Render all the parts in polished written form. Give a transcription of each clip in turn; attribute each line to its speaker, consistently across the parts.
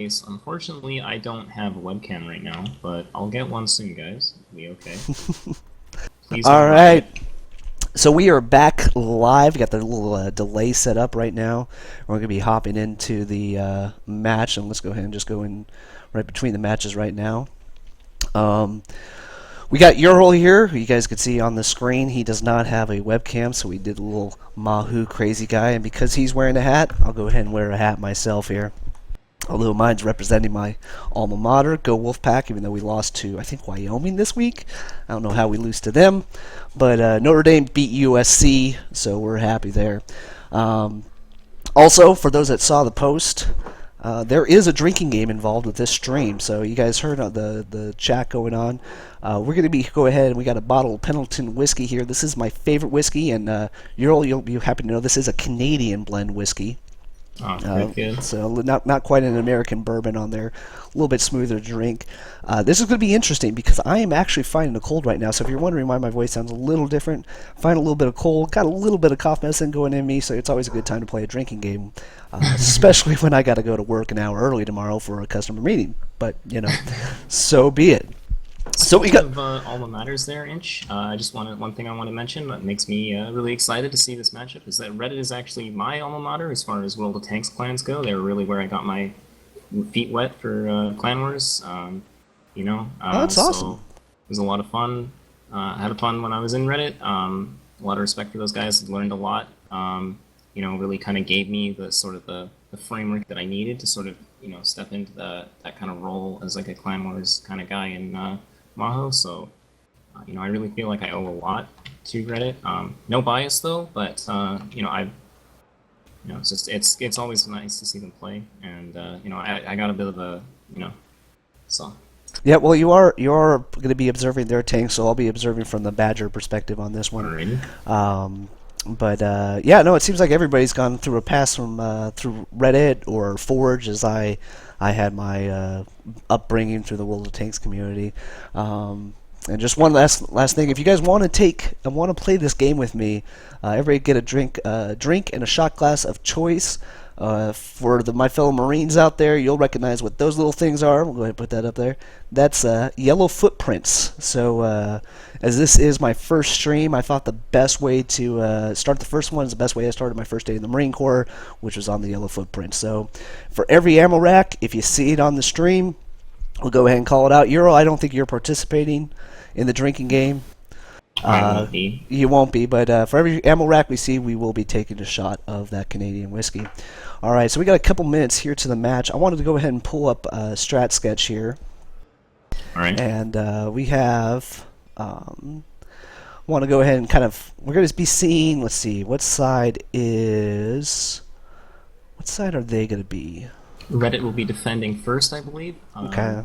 Speaker 1: case. Unfortunately, I don't have a webcam right now, but I'll get one soon, guys. It'll be okay. Please
Speaker 2: All
Speaker 1: don't mind
Speaker 2: right.
Speaker 1: it.
Speaker 2: So we are back live. We got the little delay set up right now. We're going to be hopping into the match, and let's go ahead and just go in right between the matches right now. Um, we got Ural here, who you guys can see on the screen. He does not have a webcam, so we did a little Mahu crazy guy, and because he's wearing a hat, I'll go ahead and wear a hat myself here. Although mine's representing my alma mater, go Wolfpack, even though we lost to, I think, Wyoming this week. I don't know how we lose to them. But Notre Dame beat USC, so we're happy there. Um, Also, for those that saw the post, there is a drinking game involved with this stream. So you guys heard the chat going on. We're going to go ahead and we got a bottle of Pendleton whiskey here. This is my favorite whiskey, and you'll be happy to know this is a Canadian blend whiskey.
Speaker 1: Oh, good, good.
Speaker 2: So not quite an American bourbon on there, a little bit smoother to drink. This is going to be interesting because I am actually fighting a cold right now. So if you're wondering why my voice sounds a little different, find a little bit of cold, got a little bit of cough medicine going in me. So it's always a good time to play a drinking game, especially when I got to go to work an hour early tomorrow for a customer meeting. But so be it. So we
Speaker 1: Speaking
Speaker 2: got
Speaker 1: of alma maters there, Inch, I just wanted one thing I want to mention that makes me really excited to see this matchup is that Reddit is actually my alma mater as far as World of Tanks clans go. They were really where I got my feet wet for Clan Wars.
Speaker 2: oh, that's
Speaker 1: So
Speaker 2: awesome.
Speaker 1: it was a lot of fun. I had fun when I was in Reddit. A lot of respect for those guys. Learned a lot. Really kind of gave me the sort of the framework that I needed to sort of step into that kind of role as like a Clan Wars kind of guy in Maho. So I really feel like I owe a lot to Reddit. No bias though, but it's always nice to see them play, and I got a bit of a so.
Speaker 2: Yeah, well, you are going to be observing their tank, so I'll be observing from the BADGR perspective on this one.
Speaker 1: Alrighty.
Speaker 2: But yeah, no, it seems like everybody's gone through a pass from through Reddit or Forge, as I had my upbringing through the World of Tanks community. And just one last thing, if you guys want to play this game with me, everybody get a drink and a shot glass of choice. For my fellow Marines out there, you'll recognize what those little things are. We'll go ahead and put that up there. That's yellow footprints. So, as this is my first stream, I thought the best way to start the first one is the best way I started my first day in the Marine Corps, which was on the yellow footprint. So, for every ammo rack, if you see it on the stream, we'll go ahead and call it out. Euro, I don't think you're participating in the drinking game.
Speaker 1: I won't be.
Speaker 2: You won't be, but for every ammo rack we see, we will be taking a shot of that Canadian whiskey. All right, so we got a couple minutes here to the match. I wanted to go ahead and pull up a strat sketch here,
Speaker 1: All right.
Speaker 2: and we have. Want to go ahead and we're going to be seeing. Let's see, what side are they going to be?
Speaker 1: Reddit will be defending first, I believe.
Speaker 2: Okay.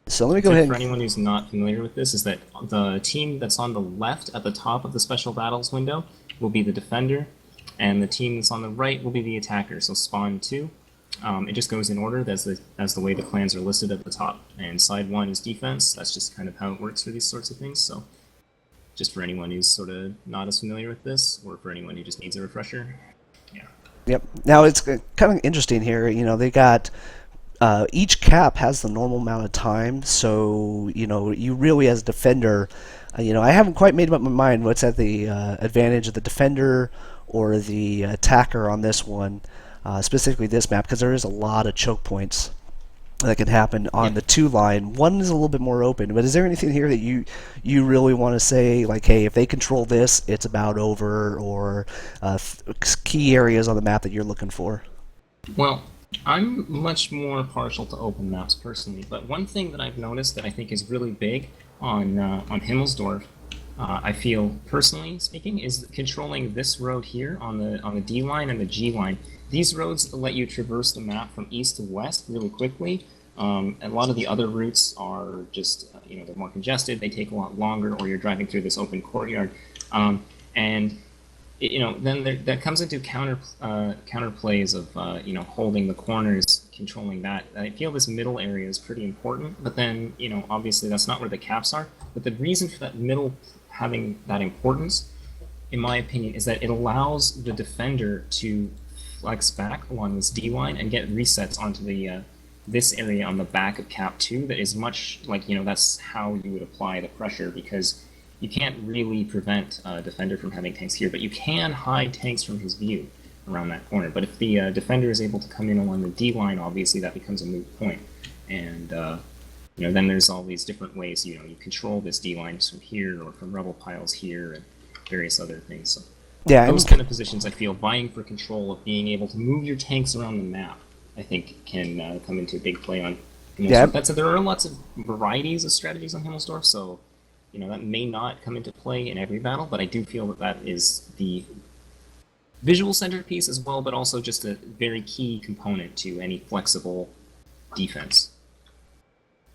Speaker 2: So let me go
Speaker 1: So
Speaker 2: ahead
Speaker 1: for
Speaker 2: and
Speaker 1: anyone who's not familiar with this, is that the team that's on the left at the top of the special battles window will be the defender, and the team that's on the right will be the attacker. So spawn 2. It just goes in order. That's the way the clans are listed at the top. And side 1 is defense. That's just kind of how it works for these sorts of things. So just for anyone who's sort of not as familiar with this, or for anyone who just needs a refresher. Yeah.
Speaker 2: Yep. Now it's kind of interesting here. They got each cap has the normal amount of time, so you really as a defender, I haven't quite made up my mind what's at the advantage of the defender or the attacker on this one, specifically this map, because there is a lot of choke points that can happen on the 2 line. One is a little bit more open, but is there anything here that you really want to say, like, hey, if they control this, it's about over, or key areas on the map that you're looking for?
Speaker 1: Well, I'm much more partial to open maps personally, but one thing that I've noticed that I think is really big on Himmelsdorf, I feel personally speaking, is controlling this road here on the D line and the G line. These roads let you traverse the map from east to west really quickly. A lot of the other routes are just they're more congested. They take a lot longer, or you're driving through this open courtyard, and then that comes into counterplays of holding the corners, controlling that. I feel this middle area is pretty important, but then obviously that's not where the caps are. But the reason for that middle having that importance, in my opinion, is that it allows the defender to flex back along this D line and get resets onto this area on the back of Cap 2 that is much like, that's how you would apply the pressure, because you can't really prevent a defender from having tanks here, but you can hide tanks from his view around that corner. But if the defender is able to come in along the D line, obviously that becomes a moot point. And then there's all these different ways, you control this D line from here or from rubble piles here and various other things. So
Speaker 2: Yeah,
Speaker 1: those kind of positions, I feel, vying for control of being able to move your tanks around the map, I think can come into big play on Himmelsdorf.
Speaker 2: Yeah.
Speaker 1: That said, there are lots of varieties of strategies on Himmelsdorf, so that may not come into play in every battle, but I do feel that is the visual centerpiece as well, but also just a very key component to any flexible defense.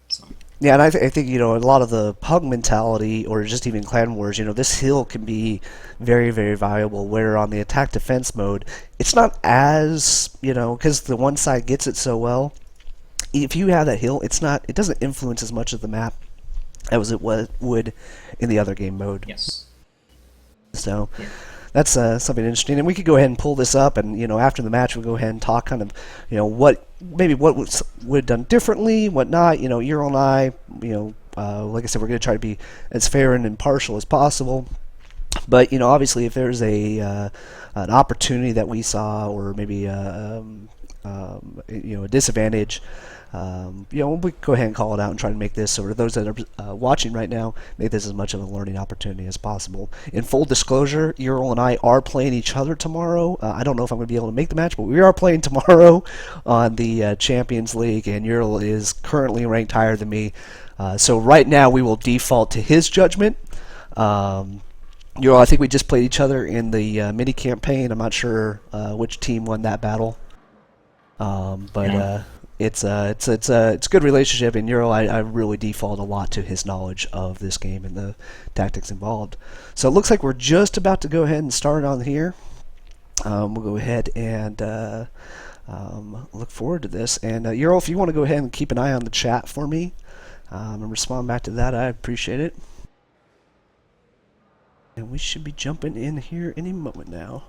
Speaker 1: So.
Speaker 2: Yeah, and I think a lot of the pug mentality, or just even clan wars, this hill can be very, very valuable. Where on the attack defense mode, it's not as because the one side gets it so well. If you have that hill, it doesn't influence as much of the map as it would in the other game mode.
Speaker 1: Yes.
Speaker 2: So.
Speaker 1: Yeah.
Speaker 2: That's something interesting, and we could go ahead and pull this up, and after the match we'll go ahead and talk kind of what would done differently, what not. Earl and I, like I said, we're going to try to be as fair and impartial as possible. But obviously, if there's an opportunity that we saw, or maybe a disadvantage, we go ahead and call it out and try to make this, so for those that are watching right now, make this as much of a learning opportunity as possible. In full disclosure, Earl and I are playing each other tomorrow. I don't know if I'm going to be able to make the match, but we are playing tomorrow on the Champions League, and Earl is currently ranked higher than me. So right now we will default to his judgment. I think we just played each other in the mini campaign. I'm not sure which team won that battle, but
Speaker 1: Yeah.
Speaker 2: It's a good relationship, and Euro, I really default a lot to his knowledge of this game and the tactics involved. So it looks like we're just about to go ahead and start on here. We'll go ahead and look forward to this. And Euro, if you want to go ahead and keep an eye on the chat for me and respond back to that, I appreciate it. And we should be jumping in here any moment now.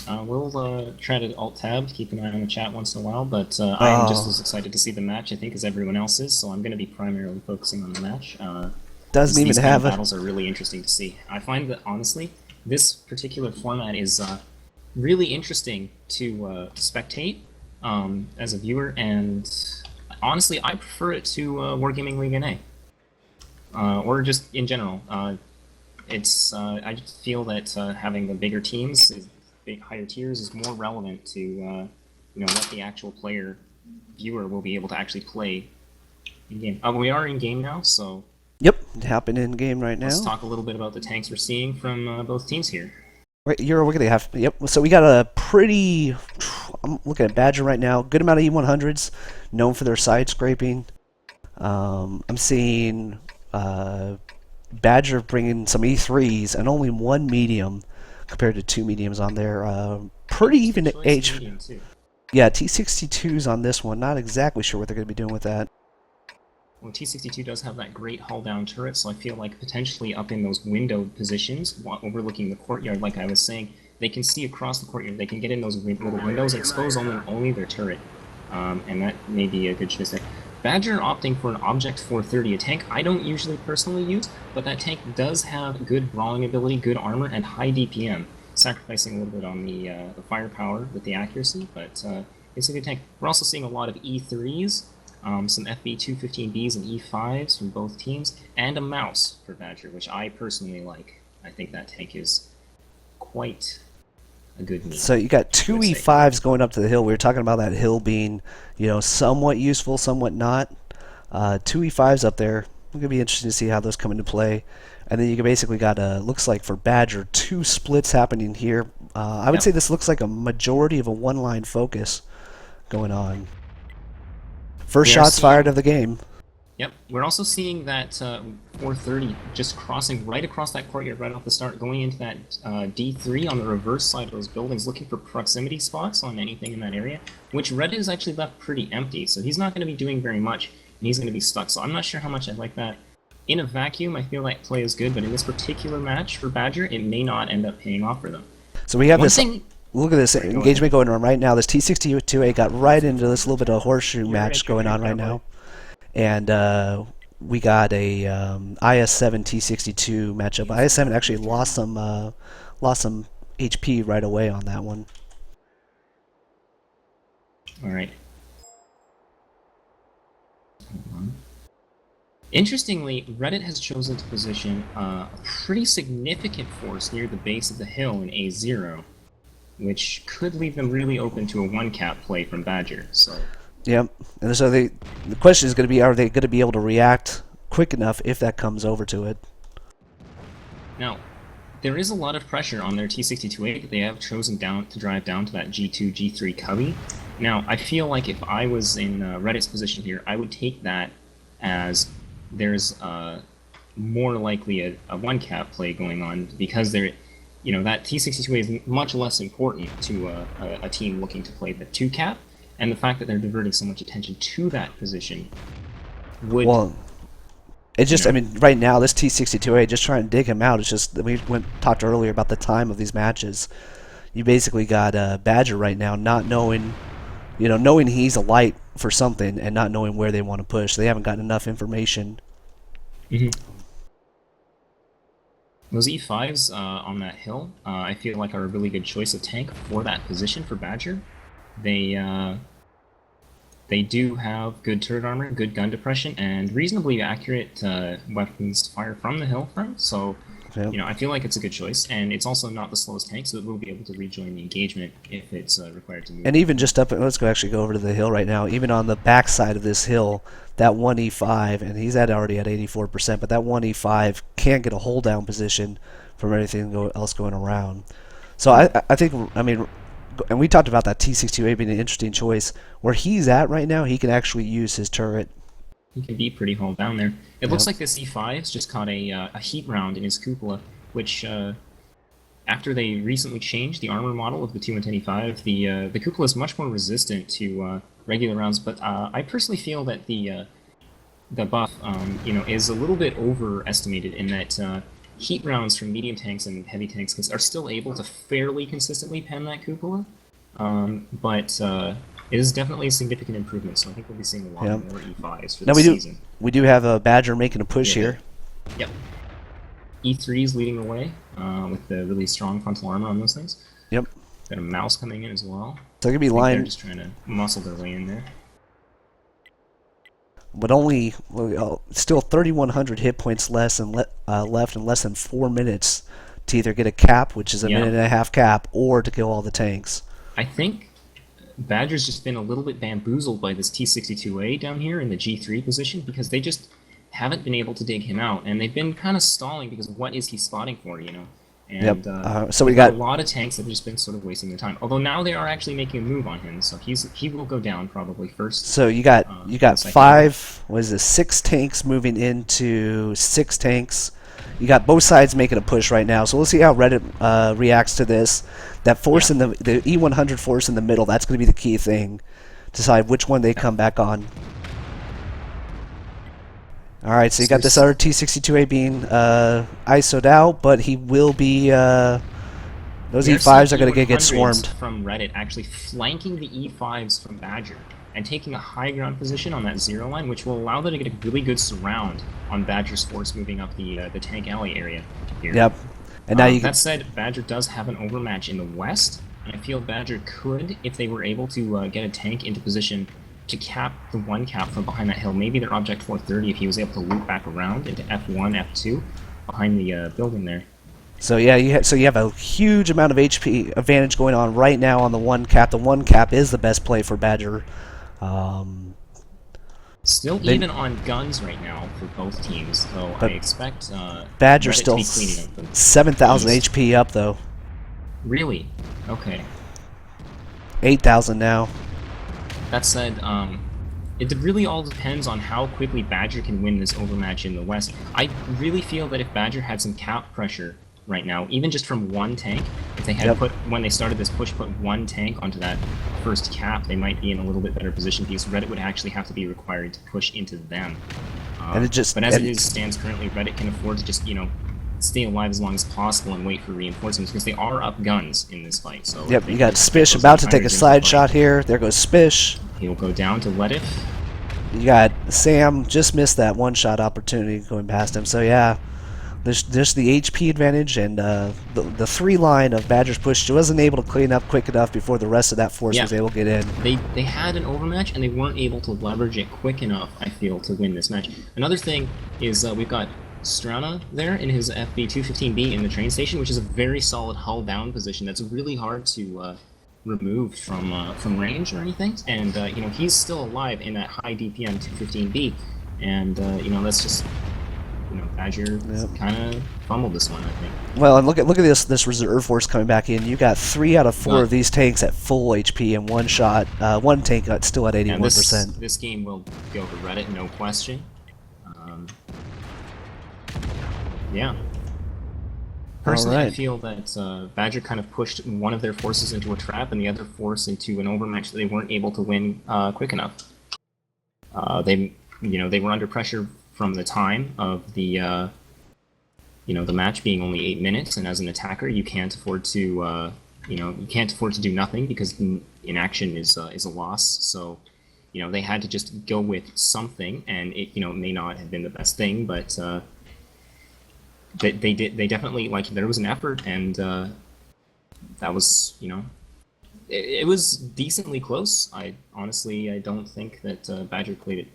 Speaker 1: We'll try to alt-tab, keep an eye on the chat once in a while, but I'm just as excited to see the match, I think, as everyone else is, so I'm going to be primarily focusing on the match.
Speaker 2: Doesn't even
Speaker 1: these
Speaker 2: have
Speaker 1: kind of battles are really interesting to see. I find that, honestly, this particular format is really interesting to spectate as a viewer, and honestly, I prefer it to Wargaming League NA, or just in general. I just feel that having the bigger teams, higher tiers, is more relevant to what the actual viewer will be able to actually play in game. We are in game now, so
Speaker 2: Yep, it happened in game right now.
Speaker 1: let's talk a little bit about the tanks we're seeing from both teams here.
Speaker 2: Right, we're gonna have So we got a pretty. I'm looking at BADGR right now. Good amount of E100s, known for their side scraping. I'm seeing BADGR bringing some E3s and only one medium, compared to two mediums on there. Pretty even age. Yeah, T62s on this one. Not exactly sure what they're going to be doing with that.
Speaker 1: Well, T62 does have that great hull-down turret, so I feel like potentially up in those window positions, overlooking the courtyard, like I was saying, they can see across the courtyard. They can get in those little windows and expose only their turret, and that may be a good choice there. BADGR opting for an Object 430, a tank I don't usually personally use, but that tank does have good brawling ability, good armor, and high DPM, sacrificing a little bit on the firepower with the accuracy, but it's a good tank. We're also seeing a lot of E3s, some FB215Bs and E5s from both teams, and a mouse for BADGR, which I personally like. I think that tank is quite a good meat.
Speaker 2: So you got two E5s going up to the hill. We were talking about that hill being, somewhat useful, somewhat not. Two E5s up there. It's going to be interesting to see how those come into play. And then you basically got, looks like for BADGR, two splits happening here. I would say this looks like a majority of a one-line focus going on. First shots fired of the game.
Speaker 1: Yep, we're also seeing that 430 just crossing right across that courtyard right off the start, going into that D3 on the reverse side of those buildings, looking for proximity spots on anything in that area, which Red is actually left pretty empty, so he's not going to be doing very much, and he's going to be stuck, so I'm not sure how much I like that. In a vacuum, I feel that play is good, but in this particular match for BADGR, it may not end up paying off for them.
Speaker 2: So we have Look at this engagement going on right now. This T62A got right into this little bit of horseshoe match going on right now, and we got a IS7 T62 matchup. IS7 actually lost some HP right away on that one.
Speaker 1: All right. Hold on. Interestingly, Reddit has chosen to position a pretty significant force near the base of the hill in A0, which could leave them really open to a one-cap play from BADGR. So.
Speaker 2: Yep. And so the question is going to be, are they going to be able to react quick enough if that comes over to it?
Speaker 1: Now, there is a lot of pressure on their T62A that they have chosen to drive down to that G2, G3 cubby. Now, I feel like if I was in Reddit's position here, I would take that as there's more likely a one-cap play going on, because that T62A is much less important to a team looking to play the two-cap, and the fact that they're diverting so much attention to that position would...
Speaker 2: Well, it's just, I mean, right now, this T62A, just trying to dig him out, it's just, we talked earlier about the time of these matches. You basically got BADGR right now not knowing, knowing he's a light for something and not knowing where they want to push. They haven't gotten enough information.
Speaker 1: Mm-hmm. Those E5s on that hill, I feel like are a really good choice of tank for that position for BADGR. They do have good turret armor, good gun depression, and reasonably accurate weapons to fire from the hill front. So,
Speaker 2: Yep.
Speaker 1: I feel like it's a good choice, and it's also not the slowest tank, so it will be able to rejoin the engagement if it's required to move.
Speaker 2: And even just let's actually go over to the hill right now. Even on the back side of this hill, that one E5, and he's already at 84%, but that one E5 can't get a hold down position from everything else going around. So I think, I mean, and we talked about that T62A being an interesting choice. Where he's at right now, he can actually use his turret.
Speaker 1: He can be pretty hauled down there. It looks like this E5's just caught a heat round in his cupola, which, after they recently changed the armor model of the T110 E5, the cupola is much more resistant to regular rounds. But I personally feel that the buff, is a little bit overestimated in that heat rounds from medium tanks and heavy tanks are still able to fairly consistently pen that cupola, but it is definitely a significant improvement, so I think we'll be seeing a lot more E5s for this season.
Speaker 2: We do have a BADGR making a push here.
Speaker 1: Yep. E3 is leading the way with the really strong frontal armor on those things.
Speaker 2: Yep.
Speaker 1: Got a mouse coming in as well.
Speaker 2: So they're going to be lying.
Speaker 1: They're just trying to muscle their way in there.
Speaker 2: But only still 3,100 hit points left in less than 4 minutes to either get a cap, which is a minute and a half cap, or to kill all the tanks.
Speaker 1: I think BADGR's just been a little bit bamboozled by this T62A down here in the G3 position, because they just haven't been able to dig him out, and they've been kind of stalling because what is he spotting for, And
Speaker 2: so we got
Speaker 1: a lot of tanks that have just been sort of wasting their time. Although now they are actually making a move on him, so he will go down probably first.
Speaker 2: So you got 6 tanks moving into 6 tanks. You got both sides making a push right now. So we'll see how Reddit reacts to this. That force in the E100 force in the middle, that's going to be the key thing. Decide which one they come back on. Alright, so you got this other T62A being ISO'd out, but he will be... those E5s are going to get swarmed.
Speaker 1: From Reddit actually flanking the E5s from BADGR and taking a high ground position on that zero line, which will allow them to get a really good surround on BADGR's force moving up the tank alley area here.
Speaker 2: Yep. And now
Speaker 1: that said, BADGR does have an overmatch in the west, and I feel BADGR could, if they were able to get a tank into position to cap the one cap from behind that hill, maybe their Object 430 if he was able to loop back around into F1, F2 behind the building there.
Speaker 2: So yeah, you have a huge amount of HP advantage going on right now on the one cap. The one cap is the best play for BADGR.
Speaker 1: Still even on guns right now for both teams, so I expect
Speaker 2: BADGR
Speaker 1: Reddit
Speaker 2: still
Speaker 1: to be cleaning up
Speaker 2: 7,000 HP up though.
Speaker 1: Really? Okay.
Speaker 2: 8,000 now.
Speaker 1: That said, it really all depends on how quickly BADGR can win this overmatch in the west. I really feel that if BADGR had some cap pressure right now, even just from one tank, if they had when they started this push, put one tank onto that first cap, they might be in a little bit better position, because Reddit would actually have to be required to push into them.
Speaker 2: And
Speaker 1: but as it stands currently, Reddit can afford to just, stay alive as long as possible and wait for reinforcements because they are up guns in this fight. So
Speaker 2: Yep, you got Spish about to take a side shot here. There goes Spish.
Speaker 1: He'll go down to let it.
Speaker 2: You got Sam, just missed that one-shot opportunity going past him. So yeah, there's the HP advantage, and the three line of BADGR's push wasn't able to clean up quick enough before the rest of that force was able to get in.
Speaker 1: They had an overmatch, and they weren't able to leverage it quick enough, I feel, to win this match. Another thing is we've got Strana there in his FB215B in the train station, which is a very solid hull down position that's really hard to remove from range or anything. And you know, he's still alive in that high DPM 215B, and you know, that's just, you know, BADGR kind of fumbled this one, I think.
Speaker 2: Well, and look at this reserve force coming back in. You got 3 out of 4 of these tanks at full HP and one shot. One tank still at 81%.
Speaker 1: This game will go to Reddit, no question. Yeah. Personally, I feel that BADGR kind of pushed one of their forces into a trap and the other force into an overmatch that they weren't able to win quick enough. They were under pressure from the time of the the match being only 8 minutes, and as an attacker, you can't afford to do nothing because inaction is a loss. So, you know, they had to just go with something, and it may not have been the best thing, but they definitely, like, there was an effort, and that was, it was decently close. I don't think that BADGR played it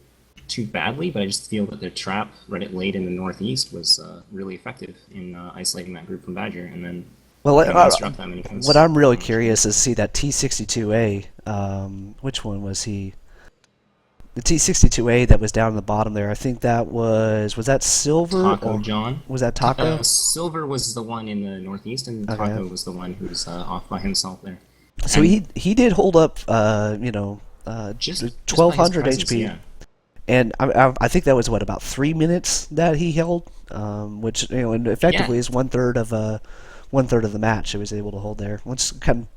Speaker 1: too badly, but I just feel that their trap Reddit laid in the northeast was really effective in isolating that group from BADGR, and then
Speaker 2: what I'm really curious is see that T62A. Which one was he? The T62A that was down in the bottom there. I think that was that Silver?
Speaker 1: Taco John.
Speaker 2: Was that Taco?
Speaker 1: Silver was the one in the northeast, and Taco was the one who's off by himself there.
Speaker 2: So he did hold up,
Speaker 1: just
Speaker 2: 1200 HP.
Speaker 1: Yeah.
Speaker 2: And I think that was about 3 minutes that he held, which and effectively is one third of the match. It was able to hold there. Let's kind of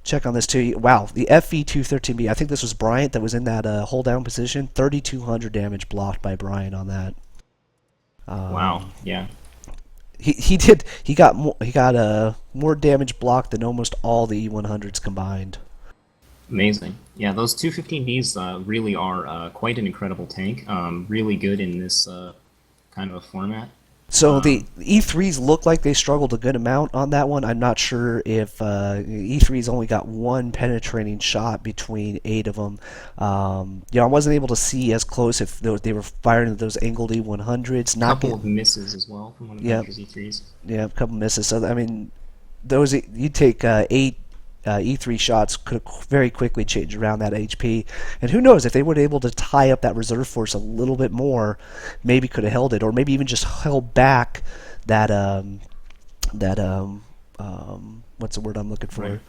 Speaker 2: check on this too. Wow, the FV213B. I think this was Bryant that was in that hold down position. 3,200 damage blocked by Bryant on that.
Speaker 1: Wow. Yeah.
Speaker 2: He got more damage blocked than almost all the E100s combined.
Speaker 1: Amazing. Yeah, those 215Bs really are quite an incredible tank. Really good in this kind of a format.
Speaker 2: So the E3s look like they struggled a good amount on that one. I'm not sure if E3s only got one penetrating shot between 8 of them. I wasn't able to see as close if they were firing at those angled E100s.
Speaker 1: A couple of misses as well from one of BADGR's E3s.
Speaker 2: Yeah, a couple misses. So I mean, those you take 8 E3 shots could very quickly change around that HP, and who knows if they were able to tie up that reserve force a little bit more, maybe could have held it, or maybe even just held back that what's the word I'm looking for?
Speaker 1: Right.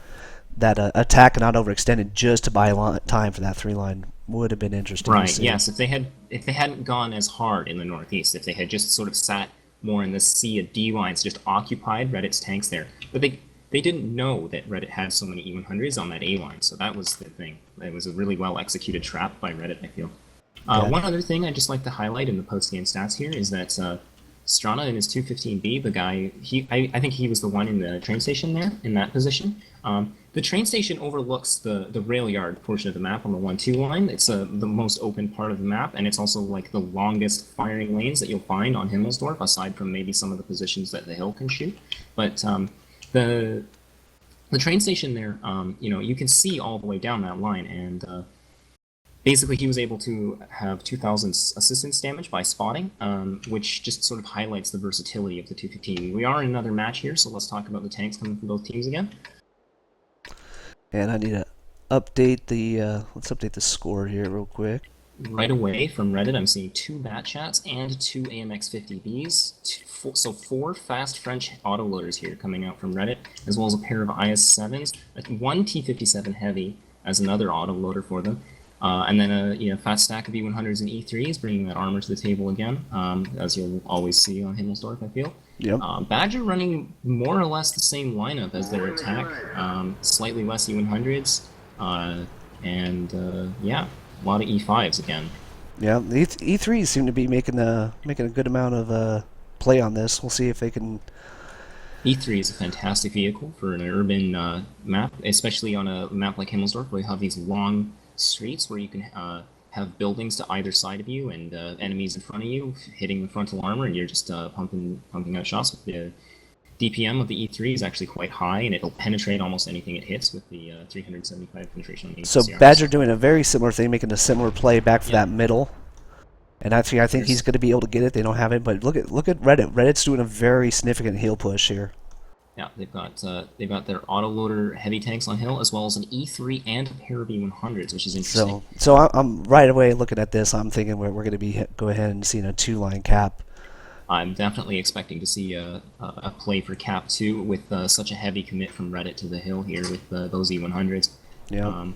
Speaker 2: That attack and not overextended just to buy time for that 3 line would have been interesting.
Speaker 1: Right.
Speaker 2: To see.
Speaker 1: Yes. If they hadn't gone as hard in the northeast, if they had just sort of sat more in the sea of D lines, just occupied Reddit's tanks there, but they didn't know that Reddit had so many E100s on that A line, so that was the thing. It was a really well-executed trap by Reddit, I feel. One other thing I'd just like to highlight in the post-game stats here is that Strana in his 215B, the guy, I think he was the one in the train station there, in that position. The train station overlooks the rail yard portion of the map on the 1-2 line. It's the most open part of the map, and it's also like the longest firing lanes that you'll find on Himmelsdorf, aside from maybe some of the positions that the hill can shoot. But the train station there, you can see all the way down that line, and basically he was able to have 2,000 assistance damage by spotting, which just sort of highlights the versatility of the 215. We are in another match here, so let's talk about the tanks coming from both teams again.
Speaker 2: And I need to update let's update the score here real quick.
Speaker 1: Right away from Reddit, I'm seeing 2 Batchats and 2 AMX-50Bs, so 4 fast French autoloaders here coming out from Reddit, as well as a pair of IS-7s, 1 T-57 Heavy as another autoloader for them, and then a fat stack of E100s and E3s, bringing that armor to the table again, as you'll always see on Himmelsdorf, I feel.
Speaker 2: Yep.
Speaker 1: BADGR running more or less the same lineup as their attack, slightly less E100s, and yeah. A lot of E5s again.
Speaker 2: Yeah, the E3s seem to be making a good amount of play on this. We'll see if they can.
Speaker 1: E3 is a fantastic vehicle for an urban map, especially on a map like Himmelsdorf, where you have these long streets where you can have buildings to either side of you and enemies in front of you hitting the frontal armor, and you're just pumping out shots. With the DPM of the E3 is actually quite high, and it'll penetrate almost anything it hits with the 375 penetration on the
Speaker 2: So
Speaker 1: HCR.
Speaker 2: BADGR doing a very similar thing, making a similar play back for that middle. And actually, I think he's going to be able to get it. They don't have it, but look at Reddit. Reddit's doing a very significant heal push here.
Speaker 1: Yeah, they've got their autoloader heavy tanks on hill, as well as an E3 and a pair of E100s, which is interesting.
Speaker 2: So I'm right away looking at this. I'm thinking we're going to be go ahead and seeing a 2-line cap.
Speaker 1: I'm definitely expecting to see a play for cap 2 with such a heavy commit from Reddit to the hill here with those E100s.
Speaker 2: Yeah.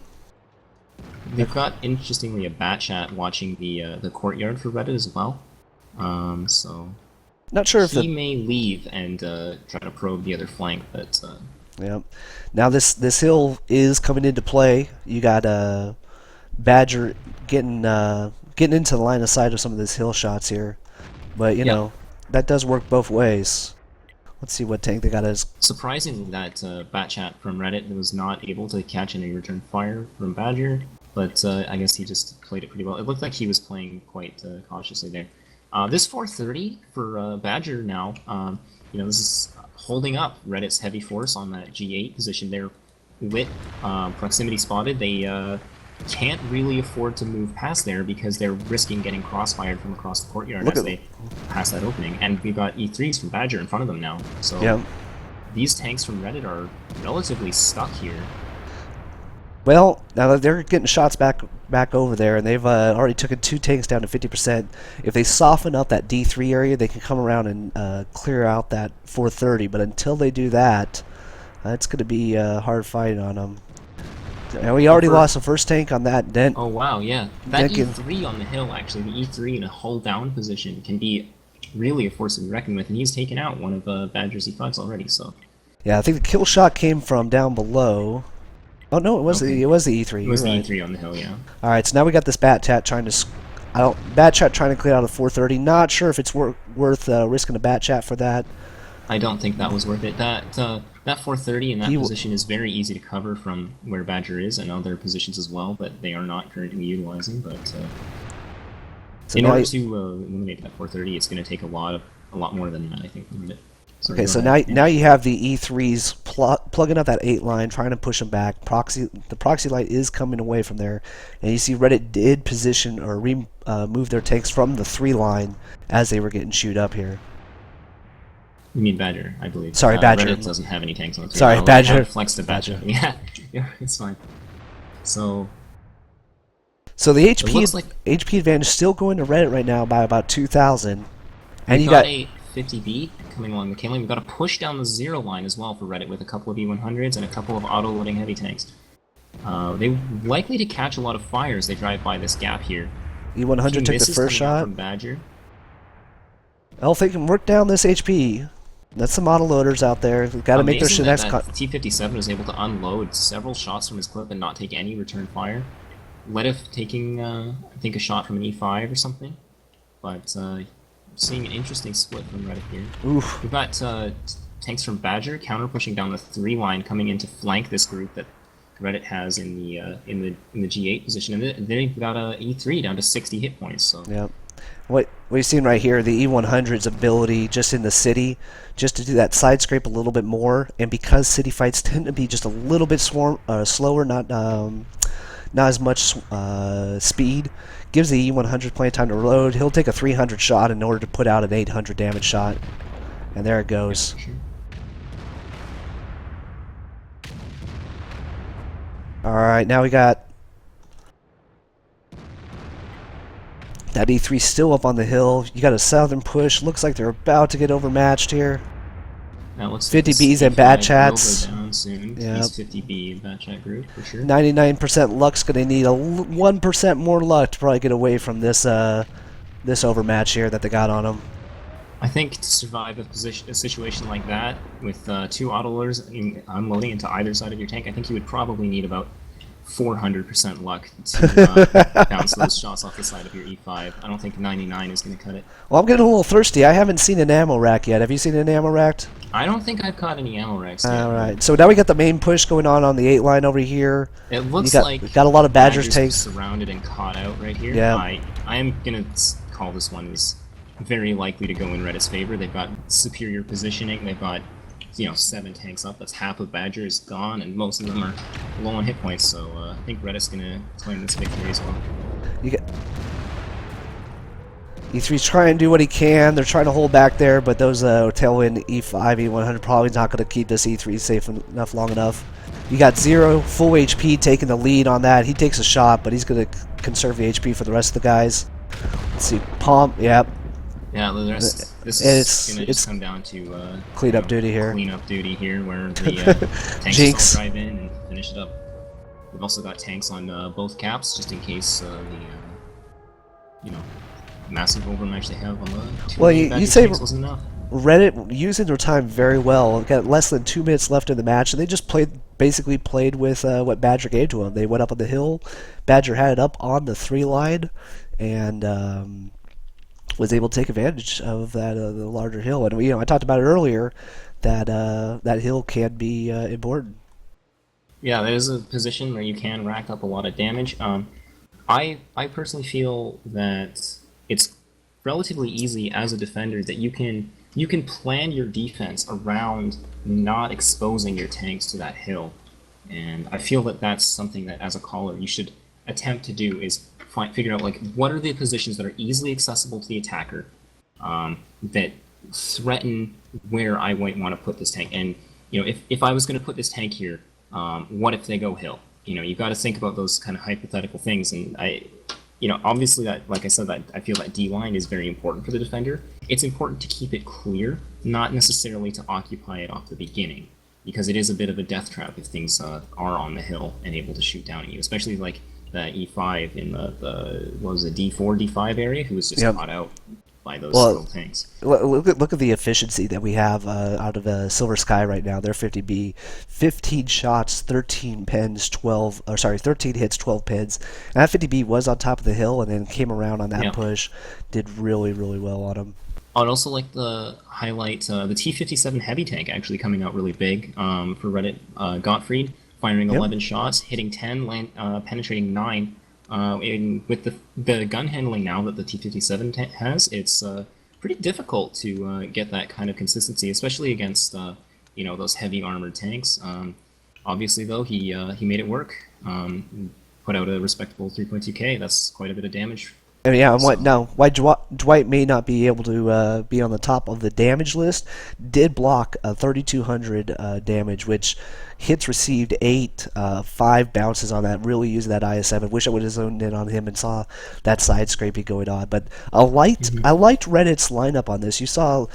Speaker 1: They've got, interestingly, a bat chat watching the courtyard for Reddit as well. So
Speaker 2: not sure if
Speaker 1: he may leave and try to probe the other flank, but
Speaker 2: yeah. Now this hill is coming into play. You got BADGR getting into the line of sight of some of these hill shots here, but you know that does work both ways. Let's see what tank they got as.
Speaker 1: Surprisingly, that bat chat from Reddit was not able to catch any return fire from BADGR, but I guess he just played it pretty well. It looked like he was playing quite cautiously there. This 430 for BADGR now, this is holding up Reddit's heavy force on that G8 position there. WoT proximity spotted. They can't really afford to move past there because they're risking getting crossfired from across the courtyard as they pass that opening. And we've got E3s from BADGR in front of them now. So these tanks from Reddit are relatively stuck here.
Speaker 2: Well, now they're getting shots back over there, and they've already taken 2 tanks down to 50%. If they soften up that D3 area, they can come around and clear out that 430. But until they do that, it's going to be a hard fight on them. And we already lost the first tank on that dent.
Speaker 1: Oh wow, yeah. That E3 on the hill, actually, the E3 in a hull down position can be really a force to be reckoned with, and he's taken out one of BADGR's E5s already, so...
Speaker 2: Yeah, I think the kill shot came from down below. Oh no, it was the E3.
Speaker 1: It was the
Speaker 2: right.
Speaker 1: E3 on the hill, yeah.
Speaker 2: Alright, so now we got this bat chat trying to... bat chat trying to clear out a 430. Not sure if it's worth risking a bat chat for that.
Speaker 1: I don't think that was worth it. That 430 in that position is very easy to cover from where BADGR is and other positions as well, but they are not currently utilizing. But so in order to eliminate that 430, it's going to take a lot more than that, I think.
Speaker 2: Okay, so now you have the E3s plugging up that 8 line, trying to push them back. The proxy light is coming away from there, and you see Reddit did position or move their tanks from the 3 line as they were getting shoot up here.
Speaker 1: You mean BADGR, I believe.
Speaker 2: Sorry, BADGR.
Speaker 1: Reddit doesn't have any tanks on the 3
Speaker 2: Sorry,
Speaker 1: line.
Speaker 2: BADGR.
Speaker 1: Flex to BADGR. Yeah, it's fine. So
Speaker 2: the HP advantage is still going to Reddit right now by about 2,000. And
Speaker 1: you got a 50B coming along the K line. We've got to push down the 0 line as well for Reddit with a couple of E100s and a couple of auto-loading heavy tanks. They're likely to catch a lot of fire as they drive by this gap here.
Speaker 2: E100 took the first shot.
Speaker 1: From BADGR.
Speaker 2: Well, if they can work down this HP, that's some autoloaders out there. They've got to make their next cut.
Speaker 1: T-57 was able to unload several shots from his clip and not take any return fire. Ledif taking, I think, a shot from an E5 or something. But seeing an interesting split from Reddit here.
Speaker 2: Oof.
Speaker 1: We've got tanks from BADGR counter pushing down the 3 line, coming in to flank this group that Reddit has in the G8 position, and they've got a E3 down to 60 hit points. So
Speaker 2: yeah. What we've seen right here, the E100's ability just in the city, just to do that side scrape a little bit more, and because city fights tend to be just a little bit slower, not as much speed, gives the E100 plenty of time to reload. He'll take a 300 shot in order to put out an 800 damage shot, and there it goes.
Speaker 1: Yeah, sure.
Speaker 2: All right, now we got that E3 still up on the hill. You got a southern push. Looks like they're about to get overmatched here. 50 Bs and bat chats.
Speaker 1: Will go down soon.
Speaker 2: Yep.
Speaker 1: He's 50B bat chat group for sure.
Speaker 2: 99% luck's gonna need a 1% more luck to probably get away from this this overmatch here that they got on them.
Speaker 1: I think to survive a situation like that with 2 autoloaders unloading into either side of your tank, I think you would probably need about 400% luck to bounce those shots off the side of your E5. I don't think 99 is going to cut it.
Speaker 2: Well, I'm getting a little thirsty. I haven't seen an ammo rack yet. Have you seen an ammo rack?
Speaker 1: I don't think I've caught any ammo racks yet.
Speaker 2: All right. So now we got the main push going on the 8 line over here.
Speaker 1: It looks
Speaker 2: we've got a lot of Badgers tanks
Speaker 1: surrounded and caught out right here.
Speaker 2: Yeah.
Speaker 1: I am going to call this one as very likely to go in Reddit's favor. They've got superior positioning. They've got 7 tanks up. That's half of BADGR is gone, and most of them are low on hit points. So I think Reddit's gonna claim this victory as well.
Speaker 2: You get E3's trying to do what he can. They're trying to hold back there, but those tailwind E5, E100 probably not going to keep this E3 safe enough long enough. You got Zero, full HP, taking the lead on that. He takes a shot, but he's going to conserve the HP for the rest of the guys. Let's see, Pomp, yep.
Speaker 1: Yeah, the rest. This is going to just come down to
Speaker 2: clean up duty here.
Speaker 1: Clean up duty here, where the tanks all drive in and finish it up. We've also got tanks on both caps, just in case the massive overmatch they have on the two.
Speaker 2: Well, you say
Speaker 1: wasn't enough.
Speaker 2: Reddit using their time very well. Got less than 2 minutes left in the match, and they just basically played with what BADGR gave to them. They went up on the hill. BADGR had it up on the 3 line, and was able to take advantage of that the larger hill. And I talked about it earlier that that hill can be important.
Speaker 1: Yeah, there's a position where you can rack up a lot of damage. I personally feel that it's relatively easy as a defender that you can plan your defense around not exposing your tanks to that hill, and I feel that that's something that as a caller you should attempt to do, is figure out what are the positions that are easily accessible to the attacker that threaten where I might want to put this tank. And if I was going to put this tank here, what if they go hill? You've got to think about those kind of hypothetical things. And obviously that, like I said, that I feel that D line is very important for the defender. It's important to keep it clear, not necessarily to occupy it off the beginning, because it is a bit of a death trap if things are on the hill and able to shoot down at you, especially like the E5 in the what was it, D4, D5 area, who was just caught out by those little tanks.
Speaker 2: Look at the efficiency that we have out of Silver Sky right now. They're 50B, 15 shots, 13 pins, 13 hits, 12 pins. And that 50B was on top of the hill and then came around on that push. Did really, really well on him.
Speaker 1: I'd also like to highlight the T-57 heavy tank actually coming out really big for Reddit. Gottfried firing 11 shots, hitting 10, penetrating 9. With the gun handling now that the T-57 has, it's pretty difficult to get that kind of consistency, especially against those heavy armored tanks. Obviously, though, he made it work. Put out a respectable 3.2K. That's quite a bit of damage.
Speaker 2: And why Dwight may not be able to be on the top of the damage list, did block 3,200 damage, which hits received 8, 5 bounces on that, really using that IS-7. Wish I would have zoned in on him and saw that side scraping going on. But I liked Reddit's lineup on this. You saw